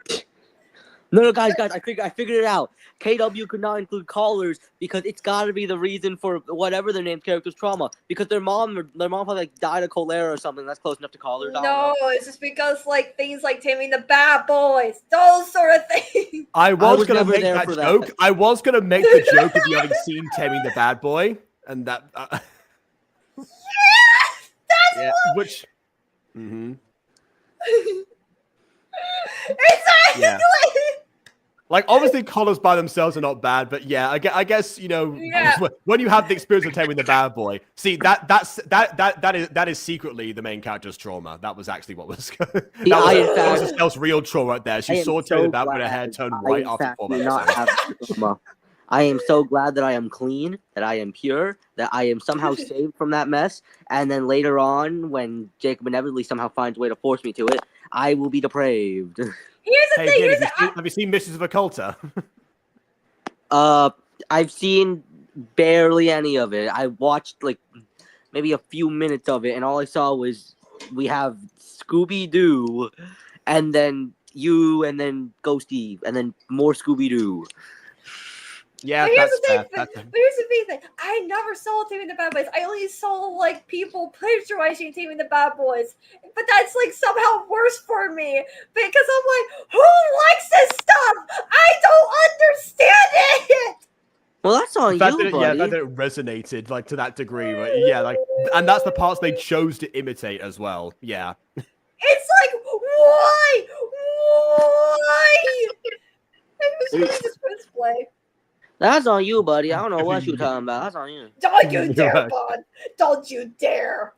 No, guys, I figured it out. KW could not include collars because it's got to be the reason for whatever their named character's trauma. Because their mom probably like died of cholera or something. That's close enough to collars. no, it's just because like things like Taming the Bad Boys, those sort of things. I was gonna never make there that for joke. that. I was gonna make the joke of you having seen Taming the Bad Boy, and that. That's which. Mm-hmm. Exactly. Yeah. Like, obviously, collars by themselves are not bad, but yeah, I guess you know when you have the experience of Taming the Bad Boy. See, that is secretly the main character's trauma. That was actually what was that was Estelle's real trauma right there. She saw Taming the Bad Boy, and her hair turned white after 4 episodes. I am so glad that I am clean, that I am pure, that I am somehow saved from that mess. And then later on, when Jacob inevitably somehow finds a way to force me to it, I will be depraved. Here's the thing. Have you seen Missions of Occulta? I've seen barely any of it. I watched like maybe a few minutes of it, and all I saw was we have Scooby-Doo, and then you, and then Ghost Steve, and then more Scooby-Doo. Yeah, but here's the thing. I never saw Taming the Bad Boys. I only saw like people plagiarizing Taming the Bad Boys. But that's like somehow worse for me because I'm like, who likes this stuff? I don't understand it. Well, that's on you, buddy. Yeah, that it resonated like to that degree, but yeah, like, and that's the parts they chose to imitate as well. Yeah. It's like, why? I was reading this Prince play. That's on you, buddy. I don't know what you're talking about. That's on you. Don't you dare, Bond. Don't you dare.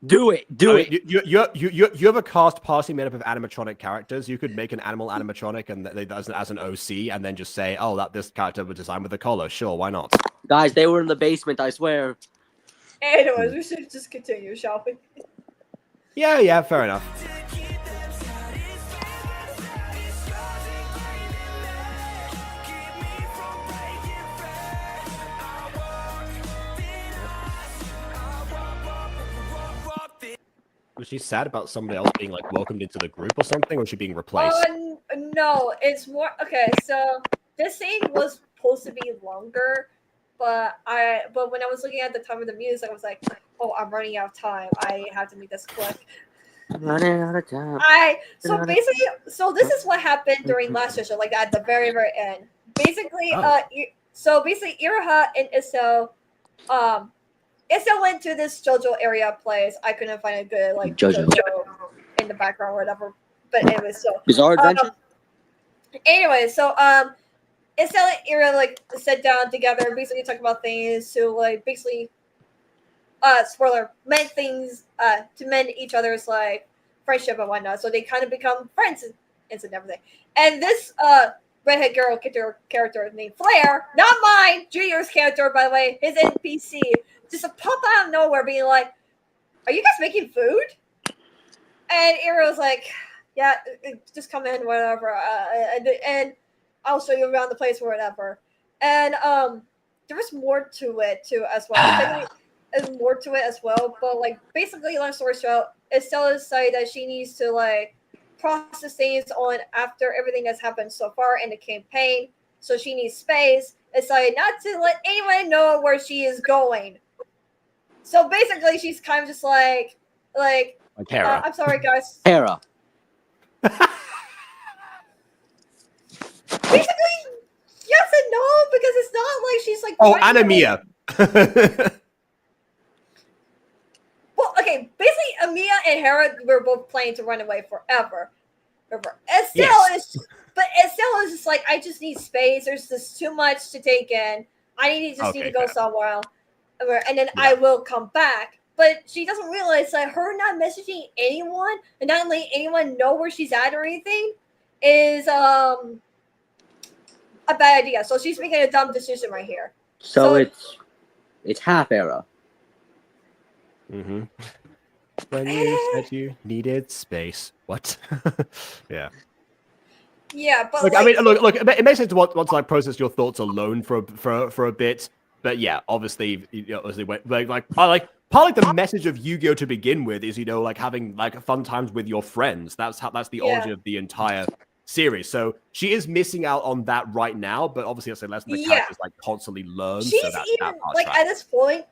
Do it. Do it. You have a cast partially made up of animatronic characters. You could make an animal animatronic and as an OC, and then just say, "Oh, that this character was designed with a collar." Sure, why not? Guys, they were in the basement. I swear. Anyways, we should just continue, shall we? Yeah, fair enough. Was she sad about somebody else being like welcomed into the group or something, or was she being replaced? No, it's more okay. So this scene was supposed to be longer, but when I was looking at the time of the music, I was like, oh, I'm running out of time. I have to make this quick. Running out of time. So this is what happened during last session, like at the very end. Basically, Iraha and Isso, Estelle went to this JoJo area place. I couldn't find a good like JoJo in the background or whatever. But anyway, so Bizarre Adventure. Anyway, so instead of Ira like sit down together and basically talk about things to like basically spoiler, mend things to mend each other's like friendship and whatnot. So they kind of become friends and everything. And this redhead girl character named Flair, not mine, Junior's character, by the way, his NPC, just pop out of nowhere being like, "Are you guys making food?" And Ira was like, "Yeah, just come in, whatever, and I'll show you around the place or whatever." And there was more to it too as well. There's more to it as well, but like basically, long story short, Estella decided that she needs to like process things on after everything that's happened so far in the campaign. So she needs space. Decided not to let anyone know where she is going. So basically, she's kind of just like Hera. I'm sorry, guys. Hera. Basically, yes and no, because it's not like she's like. Oh, running away. Anamia. Well, okay, basically, Amia and Hera were both planning to run away forever. Estelle is just like, I just need space. There's just too much to take in. I need to go somewhere else, and then I will come back. But she doesn't realize that her not messaging anyone and not letting anyone know where she's at or anything is a bad idea. So she's making a dumb decision right here. So it's half Hera. Mm-hmm. When you said you needed space, what? Yeah. Yeah, but look, I mean, look. It makes sense to want to like process your thoughts alone for a bit, but yeah, obviously, obviously, part the message of Yu-Gi-Oh to begin with is like having like fun times with your friends. That's the origin of the entire series. So she is missing out on that right now, but obviously, that's a lesson the characters like constantly learn. She's so that like at this point,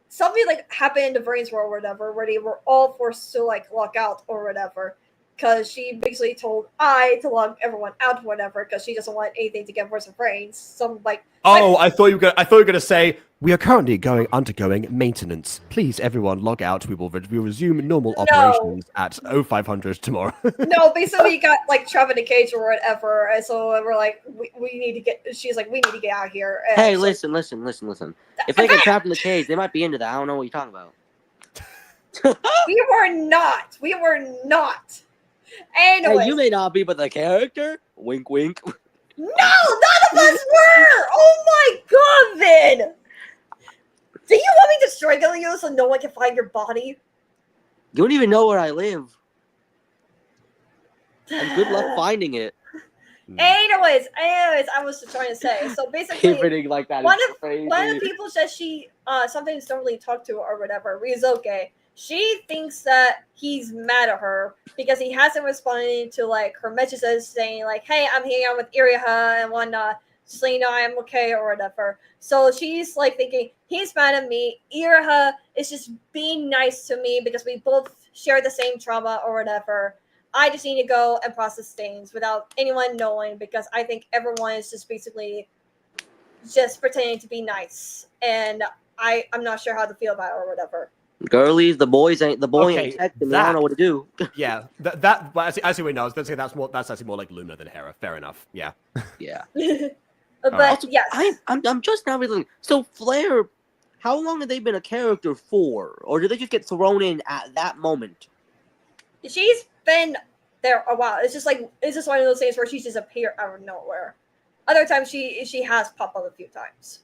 something like happened in the Vrains world or whatever, where they were all forced to like lock out or whatever, because she basically told I to lock everyone out or whatever, because she doesn't want anything to get worse with Vrains. Some like I thought you were gonna say we are currently undergoing maintenance. Please, everyone, log out. We will resume normal operations at 0500 tomorrow. No, basically we got like trapped in a cage or whatever, and so we're like, we need to get. She's like, we need to get out of here. And hey, so, listen. If they get trapped in the cage, they might be into that. I don't know what you're talking about. We were not. Anyway, Hey, you may not be, but the character? Wink, wink. No, none of us were! Oh my god, Vin! Do you want me to strangle you so no one can find your body? You don't even know where I live. And good luck finding it. Anyways, I was just trying to say. So basically, Pivoting like that one is of crazy. the people says she something don't really talk to or whatever. Rizuke. She thinks that he's mad at her because he hasn't responded to like her messages saying like, "Hey, I'm hanging out with Iriha and whatnot, just so you know I'm okay" or whatever. So she's like thinking he's mad at me. Iriha is just being nice to me because we both share the same trauma or whatever. I just need to go and process things without anyone knowing because I think everyone is just basically just pretending to be nice, and I'm not sure how to feel about it or whatever. Girlies, the boy ain't texting me. I don't know what to do. Yeah, that. But as we know, I was gonna say that's actually more like Luna than Hera. Fair enough. Yeah. Yeah. But Also, yes, I'm just now realizing. So Flair, how long have they been a character for, or did they just get thrown in at that moment? she's been there a while. It's just one of those things where she's just appeared out of nowhere. Other times she has popped up a few times.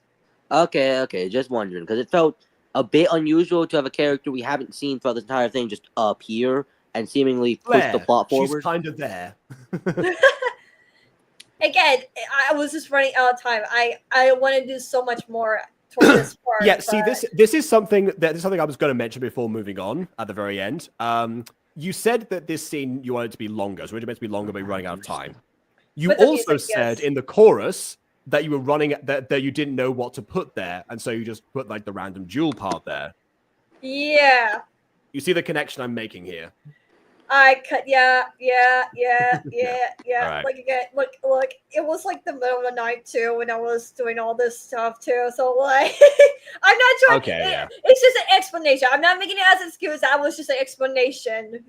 Okay, just wondering because it felt a bit unusual to have a character we haven't seen throughout this entire thing just appear and seemingly push the plot forward. She's kind of there. Again, I was just running out of time. I want to do so much more towards this part. Yeah, see, this is something I was going to mention before moving on at the very end. You said that this scene you wanted it to be longer, so it was meant to be longer, but you're running out of time. You also said in the chorus that you were running that you didn't know what to put there, and so you just put like the random jewel part there. Yeah. You see the connection I'm making here? I cut. Yeah. Alright. Like again, look. It was like the middle of the night too when I was doing all this stuff too. So like, I'm not trying. Okay, yeah. It's just an explanation. I'm not making it as an excuse. That was just an explanation.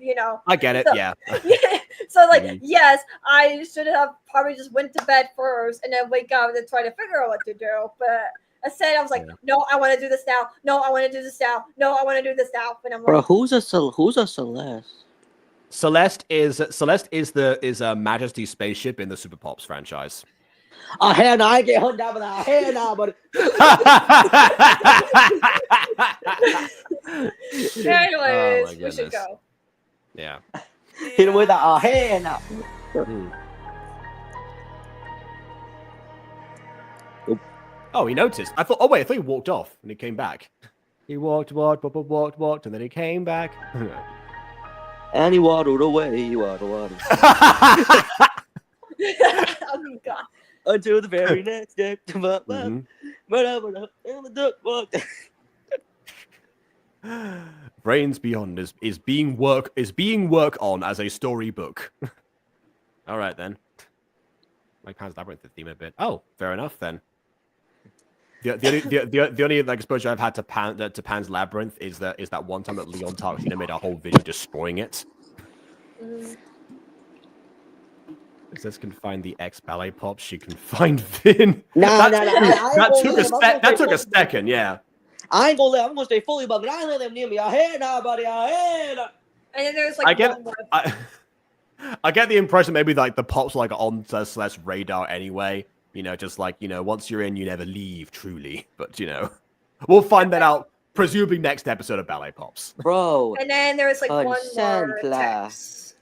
I get it. So, Yeah. yeah. So like, Mhm. yes, I should have probably just went to bed first and then wake up and then try to figure out what to do. But instead, I was like, Yeah. no, I want to do this now. No, I want to do this now. No, I want to do this now. And I'm Bro, like, who's a Celeste? Celeste is a Majesty spaceship in the Super Pops franchise. Oh hell no, I ain't get hung down with that. Hell no, buddy. anyways, my we should goodness. go. Yeah. Hit him with that. Oh hell no. Hmm. Oh, he noticed. I thought he walked off and he came back. He walked, and then he came back. And he waddled away. He waddled. Oh god. Until the very next day. Mhm. And the duck walked. Vrains Beyond is being work on as a storybook. All right then. My Pan's Labyrinth theme a bit. Oh, fair enough then. The only like exposure I've had to Pan's Labyrinth is that one time that Leon Tarkina made a whole video destroying it. Mm. It says can find the ex ballet pop. She can find Vin. Nah. That took a second. Yeah. I ain't gonna let. I'm gonna stay fully bugged. I ain't let them near me. I head now, buddy. I head. And then there's like one more. I get the impression maybe like the pops like on Celeste's radar anyway. Just like once you're in, you never leave. Truly, but we'll find that out presumably next episode of Ballet Pops. Bro. And then there's like one more Sandfly. text.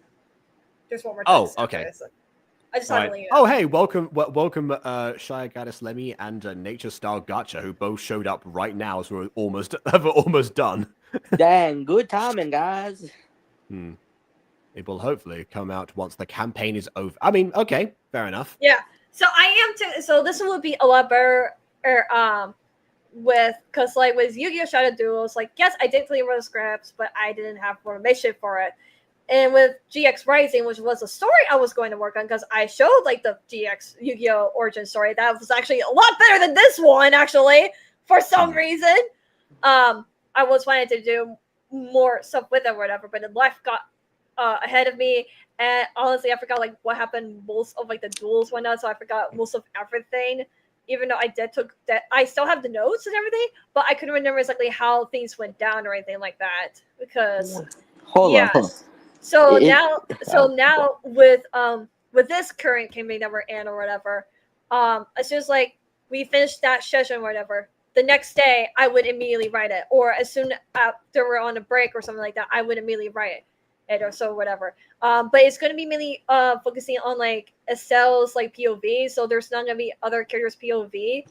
There's one more Oh, text. okay. I just Right. had to let you know. Oh, hey, welcome, Shia Gaddis Lemmy and Nature Style Gacha, who both showed up right now as we're almost done. Dang, good timing, guys. It will hopefully come out once the campaign is over. I mean, okay, fair enough. Yeah. So I am too. So this one would be a lot better. Because like with Yu-Gi-Oh! Shadow Duels, like yes, I did clear the scripts, but I didn't have formation for it. And with GX Rising, which was a story I was going to work on, because I showed like the GX Yu-Gi-Oh! Origin story, that was actually a lot better than this one, actually, for some reason. I was planning to do more stuff with it or whatever, but then life got ahead of me, and honestly, I forgot like what happened most of like the duels went on, so I forgot most of everything. Even though I still have the notes and everything, but I couldn't remember exactly how things went down or anything like that because. Hold on. So now with this current campaign that we're in or whatever, as soon as like we finished that session or whatever, the next day I would immediately write it, or as soon after we're on a break or something like that, I would immediately write it or so whatever. But it's going to be mainly focusing on like Estelle's like POV, so there's not going to be other characters' POV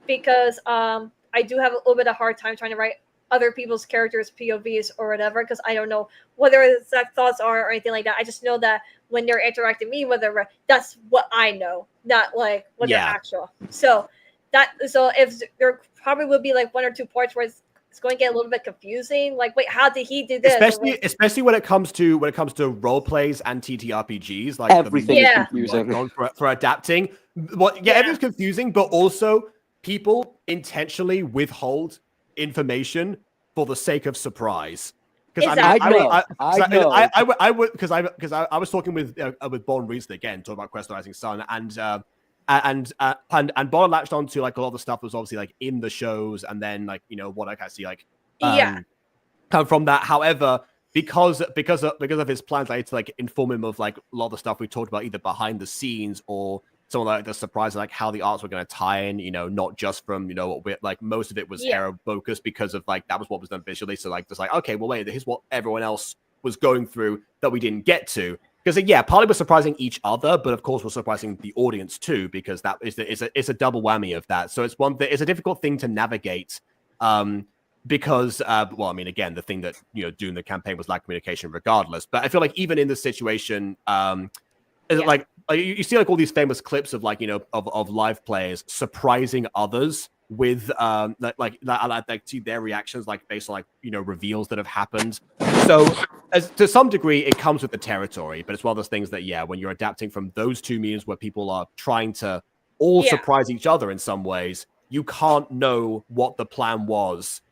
because I do have a little bit of hard time trying to write other people's characters' POVs or whatever, because I don't know what their exact thoughts are or anything like that. I just know that when they're interacting with me, whether that's what I know, not like what they're actual. So if there probably will be like one or two parts where it's going to get a little bit confusing. Like, wait, how did he do this? Especially when it comes to role plays and TTRPGs, like everything is confusing for adapting. Everything's confusing, but also people intentionally withhold information for the sake of surprise. Because I was talking with Born recently again, talking about Quest Rising Sun, and Born latched on to like a lot of the stuff that was obviously like in the shows, and then like what I can see like come from that. However, because of his plans, I had to like inform him of like a lot of the stuff we talked about either behind the scenes or some of like the surprise, like how the arts were going to tie in, not just from, what we're like, most of it was hero focused because of like, that was what was done visually. So like, just like, okay, well, wait, here's what everyone else was going through that we didn't get to. Because partly we're surprising each other, but of course we're surprising the audience too, because that it's a double whammy of that. So it's a difficult thing to navigate. Because, again, the thing that, doing the campaign was lack communication regardless. But I feel like even in this situation, like you see like all these famous clips of like, of live players surprising others with like to their reactions, like based on like reveals that have happened. So to some degree, it comes with the territory, but it's one of those things that when you're adapting from those two mediums where people are trying to all surprise each other in some ways, you can't know what the plan was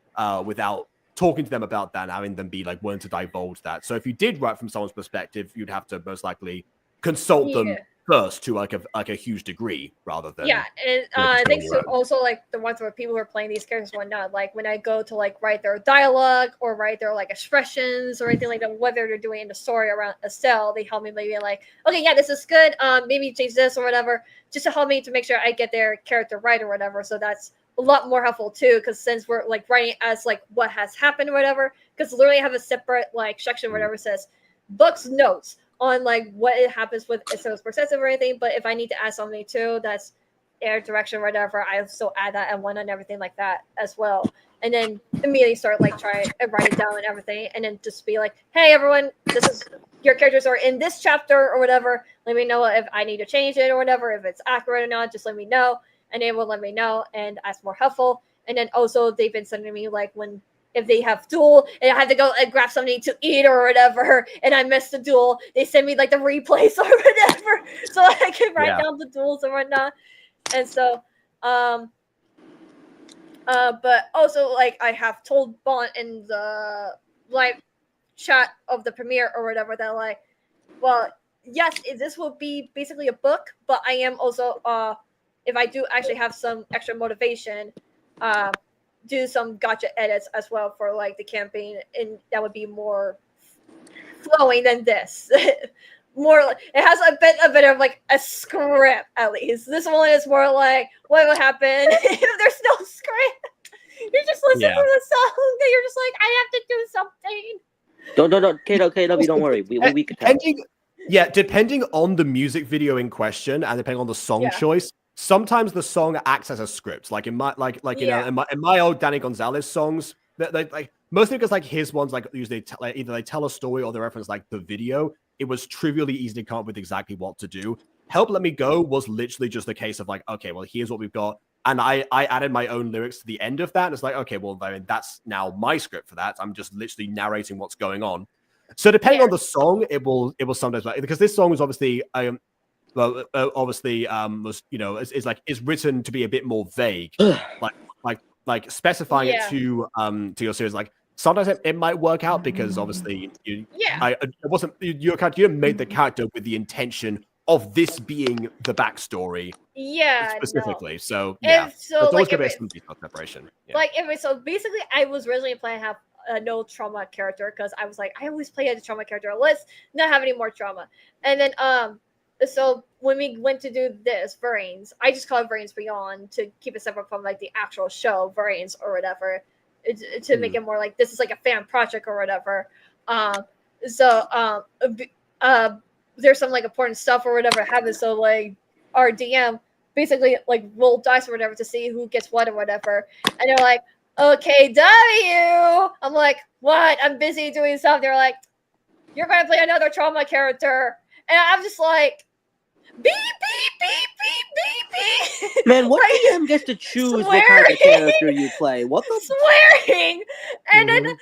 without talking to them about that and having them be like willing to divulge that. So if you did write from someone's perspective, you'd have to most likely consult them first to like a huge degree rather than and I think so also like the ones where people are playing these characters and whatnot, like when I go to like write their dialogue or write their like expressions or anything like that, whether they're doing the story around Estelle, they help me maybe like, okay, this is good, maybe change this or whatever, just to help me to make sure I get their character right or whatever. So that's a lot more helpful too, because since we're like writing as like what has happened or whatever, because literally I have a separate like section or whatever says books notes on like what it happens with Estelle's perspective or anything. But if I need to add something too, that's air direction or whatever, I still add that and one and everything like that as well. And then immediately start like trying and write it down and everything, and then just be like, hey everyone, this is your characters are in this chapter or whatever. Let me know if I need to change it or whatever, if it's accurate or not, just let me know. And they will let me know, and that's more helpful. And then also they've been sending me like if they have duel and I have to go and grab something to eat or whatever, and I missed the duel, they send me like the replays or whatever, so I can write down the duels and whatnot. And so, but also like I have told Bond in the live chat of the premiere or whatever that like, well, yes, this will be basically a book, but I am also if I do actually have some extra motivation, do some gacha edits as well for like the campaign, and that would be more flowing than this. More like it has a bit of like a script at least. This one is more like what will happen if there's no script. You just listen to the song and you're just like, I have to do something. Don't, Kato, don't worry. We could tell. Depending on the music video in question and depending on the song choice, sometimes the song acts as a script. Like in my in my old Danny Gonzalez songs, they like mostly because like his ones like usually either they tell a story or they reference like the video. It was trivially easy to come up with exactly what to do. Help Let Me Go was literally just a case of like, okay, well here's what we've got, and I added my own lyrics to the end of that. And it's like, okay, well that's now my script for that. I'm just literally narrating what's going on. So depending on the song, it will sometimes because this song is obviously was is written to be a bit more vague, like specifying it to your series. Like sometimes it might work out because obviously you didn't make the character with the intention of this being the backstory specifically. So it's always gonna be some detailed preparation. So basically I was originally planning to have no trauma character because I was like, I always play as a trauma character, let's not have any more trauma. And then so when we went to do this Vrains, I just call it Vrains Beyond to keep it separate from like the actual show Vrains or whatever, to make it more like this is like a fan project or whatever. There's some like important stuff or whatever happens. So like our DM basically like roll dice or whatever to see who gets what or whatever, and they're like, okay, W. I'm like, what? I'm busy doing stuff. They're like, you're gonna play another trauma character, and I'm just like, beep beep beep beep beep beep. Man, what DM gets to choose what kind of character you play? What the swearing? And then like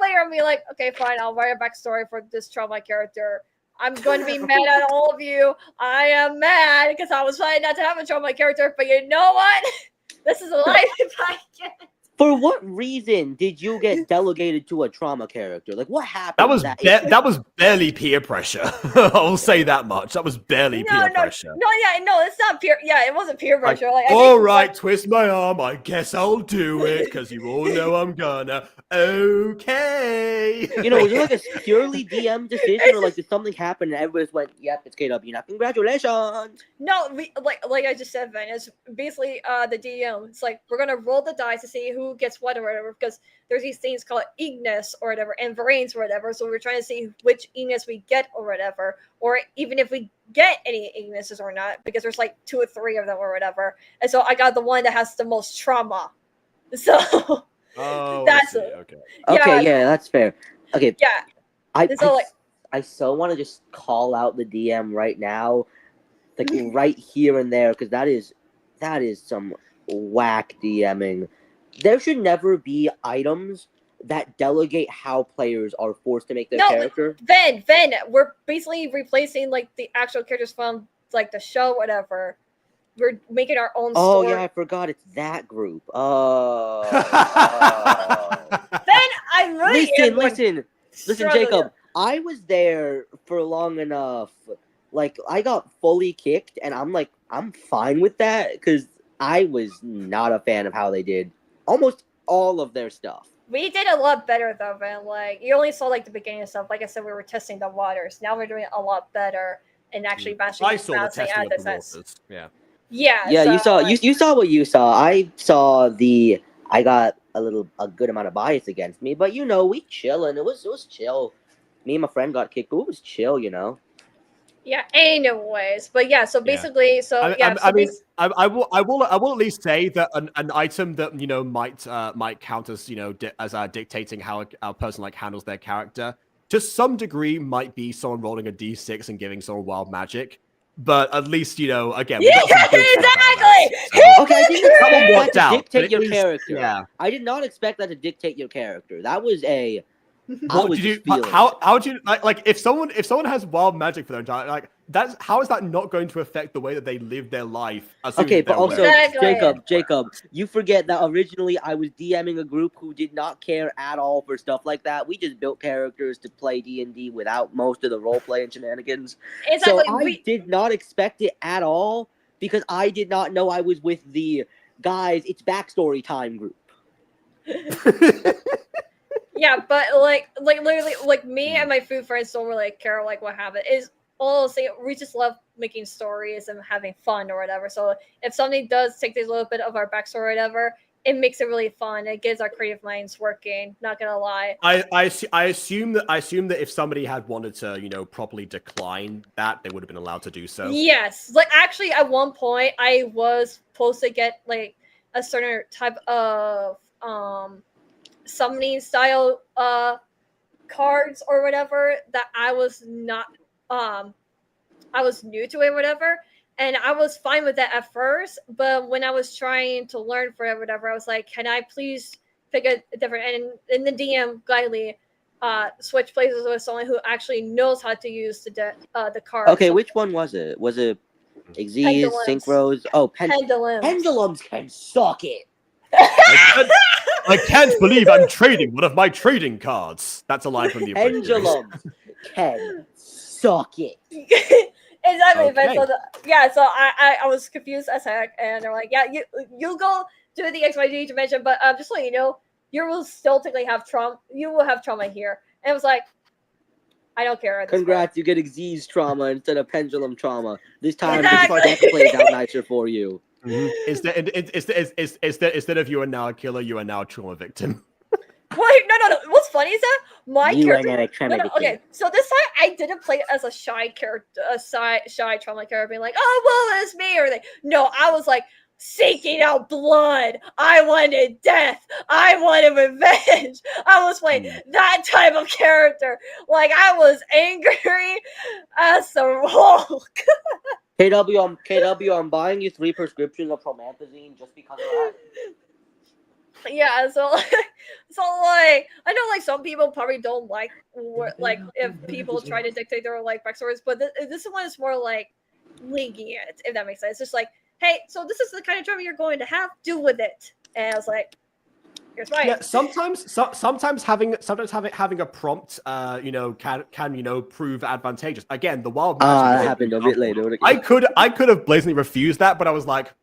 later I'm be like, okay, fine, I'll write a backstory for this trauma character. I'm going to be mad at all of you. I am mad because I was trying not to have a trauma character, but you know what? This is a life if I can. For what reason did you get delegated to a trauma character? Like, what happened? That was barely peer pressure. I'll say that much. That was barely peer pressure. No, it's not peer. Yeah, it wasn't peer pressure. All right, twist my arm. I guess I'll do it because you all know I'm gonna. Okay. Was it like a purely DM decision, or like did something happen and everybody just went, "Yep, it's KW now. Congratulations." No, like I just said, Van, it's basically the DM. It's like we're gonna roll the dice to see who gets what or whatever, because there's these things called Ignis or whatever and Vrains or whatever, so we're trying to see which Ignis we get or whatever, or even if we get any Ignises or not, because there's like 2 or 3 of them or whatever. And so I got the one that has the most trauma, so that's okay. Yeah, that's fair. Okay, yeah. I so want to just call out the DM right now, like right here and there, because that is some whack DMing. There should never be items that delegate how players are forced to make their character. Then we're basically replacing like the actual characters from like the show, whatever. We're making our own Oh story. yeah, I forgot it's that group. Then I really listen, Jacob. I was there for long enough. Like I got fully kicked, and I'm fine with that because I was not a fan of how they did almost all of their stuff. We did a lot better though, man. Like you only saw like the beginning of stuff. Like I said, we were testing the waters. Now we're doing a lot better and actually bashing. I saw the testing of the waters. Yeah. Yeah. So, you saw what you saw. I got a good amount of bias against me, but we chillin'. It was chill. Me and my friend got kicked, but it was chill, Yeah. Anyways, but yeah. So basically, I will at least say that an item that might count as as dictating how a person handles their character to some degree might be someone rolling a d6 and giving someone wild magic. But at least, again, we got some good exactly. So. Okay, I didn't expect that to dictate your character. Yeah. I did not expect that to dictate your character. That was a. How would you like if someone has wild magic for their entire how is that not going to affect the way that they live their life? Okay, but also Jacob, you forget that originally I was DMing a group who did not care at all for stuff like that. We just built characters to play D&D without most of the role play and shenanigans. Exactly. So I did not expect it at all because I did not know I was with the guys. It's backstory time group. Yeah, but literally, me and my food friends don't really care what happened. Is all say we just love making stories and having fun or whatever. So if something does take a little bit of our backstory or whatever, it makes it really fun. It gets our creative minds working. Not gonna lie. I assume that if somebody had wanted to properly decline that, they would have been allowed to do so. Yes, actually at one point I was supposed to get a certain type of summoning style cards or whatever that I was not I was new to it or whatever, and I was fine with that at first, but when I was trying to learn for it or whatever, I was like, can I please pick a different, and the DM gladly switch places with someone who actually knows how to use the cards. Okay, which one was it? Was it Xyz, Synchros? Oh, Pendulums. Pendulums can suck it. I can't believe I'm trading one of my trading cards. That's a line from the Pendulums can suck it. Exactly. Okay. So I was confused as heck, and they're like, yeah, you go do the XYZ dimension, but just so you know, you will still technically have trauma. You will have trauma here. And it was like, I don't care. Congrats, you get Xyz trauma instead of pendulum trauma. This time, Exactly. the deck plays out nicer for you. Mm-hmm. Instead of you are now a killer, you are now a trauma victim. Wait, no. What's funny is that my character. Okay, so this time I didn't play as a shy character, shy trauma character, being like, oh well, it's me or anything. No, I was seeking out blood. I wanted death. I wanted revenge. I was playing that type of character. I was angry as a Hulk. KW, I'm buying you 3 prescriptions of promethazine just because of that. Yeah, so I know some people probably don't if people try to dictate their backstories, but this one is more lenient, if that makes sense. It's just hey, so this is the kind of drama you're going to have, do with it. And I was like, here's mine. Yeah, sometimes having a prompt can prove advantageous. Again, the wild magic that happened a bit later. I could have blatantly refused that, but I was like,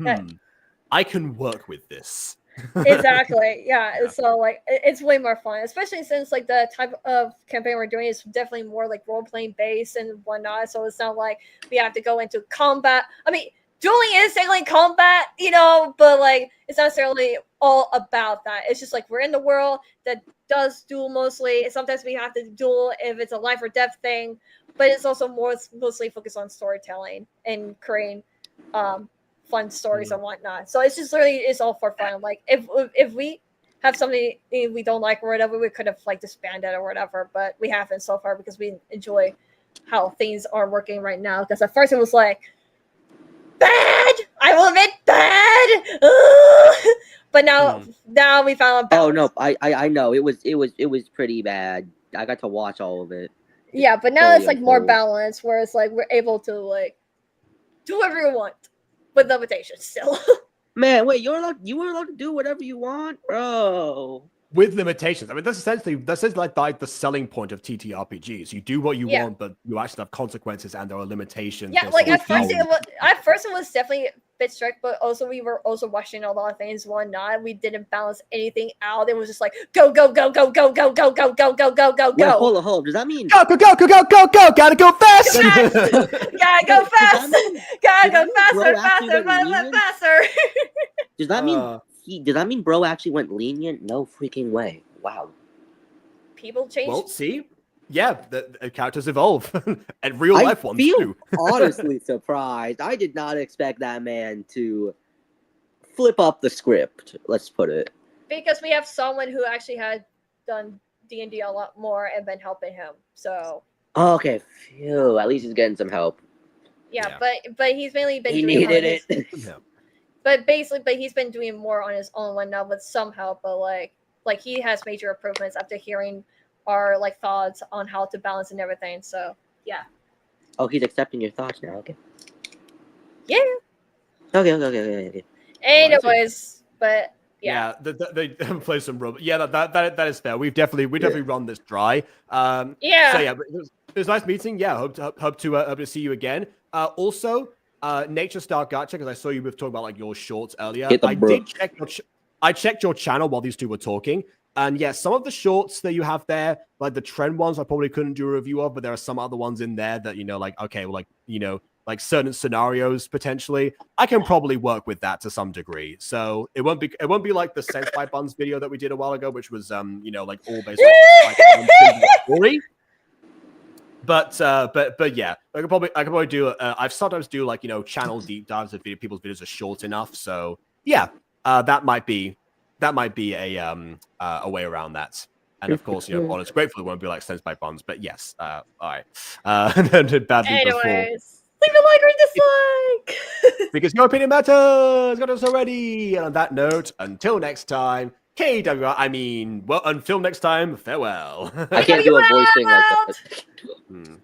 I can work with this. Exactly. Yeah. So it's way more fun, especially since the type of campaign we're doing is definitely more role playing based and whatnot. So it's not we have to go into combat. I mean, dueling is technically combat, but it's not necessarily all about that. It's just we're in the world that does duel mostly. And sometimes we have to duel if it's a life or death thing, but it's also mostly focused on storytelling and creating fun stories and whatnot. So it's just it's all for fun. If we have something we don't like or whatever, we could have disbanded or whatever, but we haven't so far because we enjoy how things are working right now. Because at first it was bad. I will admit bad. But now we found a Oh balance. no, I know it was pretty bad. I got to watch all of it. Yeah, but now Fully it's like more unfold. balanced, where it's like we're able to like do whatever we want with limitations still. Man, wait, you were allowed to do whatever you want, bro. With limitations. I mean, that's like the selling point of TTRPGs. You do what you Yeah. want, but you actually have consequences and there are limitations. Yeah, There's like sort at of first it was definitely a bit strict, but also we were also watching a lot of things one night. We didn't balance anything out. It was just like go go go go go go go go go go go go Wait, go. hold on. Does that mean go, go, go, go, go, go, go, gotta go fast! Gotta go fast. Gotta go bro faster, actually faster, went faster, lenient? faster. does that mean bro actually went lenient? No freaking way. Wow. People change. Well, see? Yeah, the characters evolve. And real life ones feel too. honestly surprised. I did not expect that man to flip up the script. Let's put it. Because we have someone who actually had done D&D a lot more and been helping him. So Okay, phew. At least he's getting some help. yeah. but he's mainly been He doing needed it. Yeah. But he's been doing more on his own one now with some help. But like he has major improvements after hearing our like thoughts on how to balance and everything. So yeah. Oh, he's accepting your thoughts now. Okay. Yeah. Okay. Anyways, but yeah. They play some rubber. Yeah, that is fair. We've definitely run this dry. Yeah. So yeah, it was nice meeting. Yeah, hope to see you again. Also, Nature Star Gacha, because I saw you were talking about like your shorts earlier. I checked your channel while these two were talking, and yeah, some of the shorts that you have there, like the trend ones, I probably couldn't do a review of, but there are some other ones in there that like okay, well, like like certain scenarios potentially, I can probably work with that to some degree. So it won't be like the Sense by Buns video that we did a while ago, which was like all based on like one single story. But yeah, I could probably do. I sometimes do like channel deep dives if people's videos are short enough. So yeah, that might be a way around that. And of course, Honest Grateful won't be like Sense by Bonds, but yes, all right. Badly before. Anyways, leave a like or dislike. Because your opinion matters. Got us already. And on that note, until next time, until next time, farewell. I can't do a voicing like that.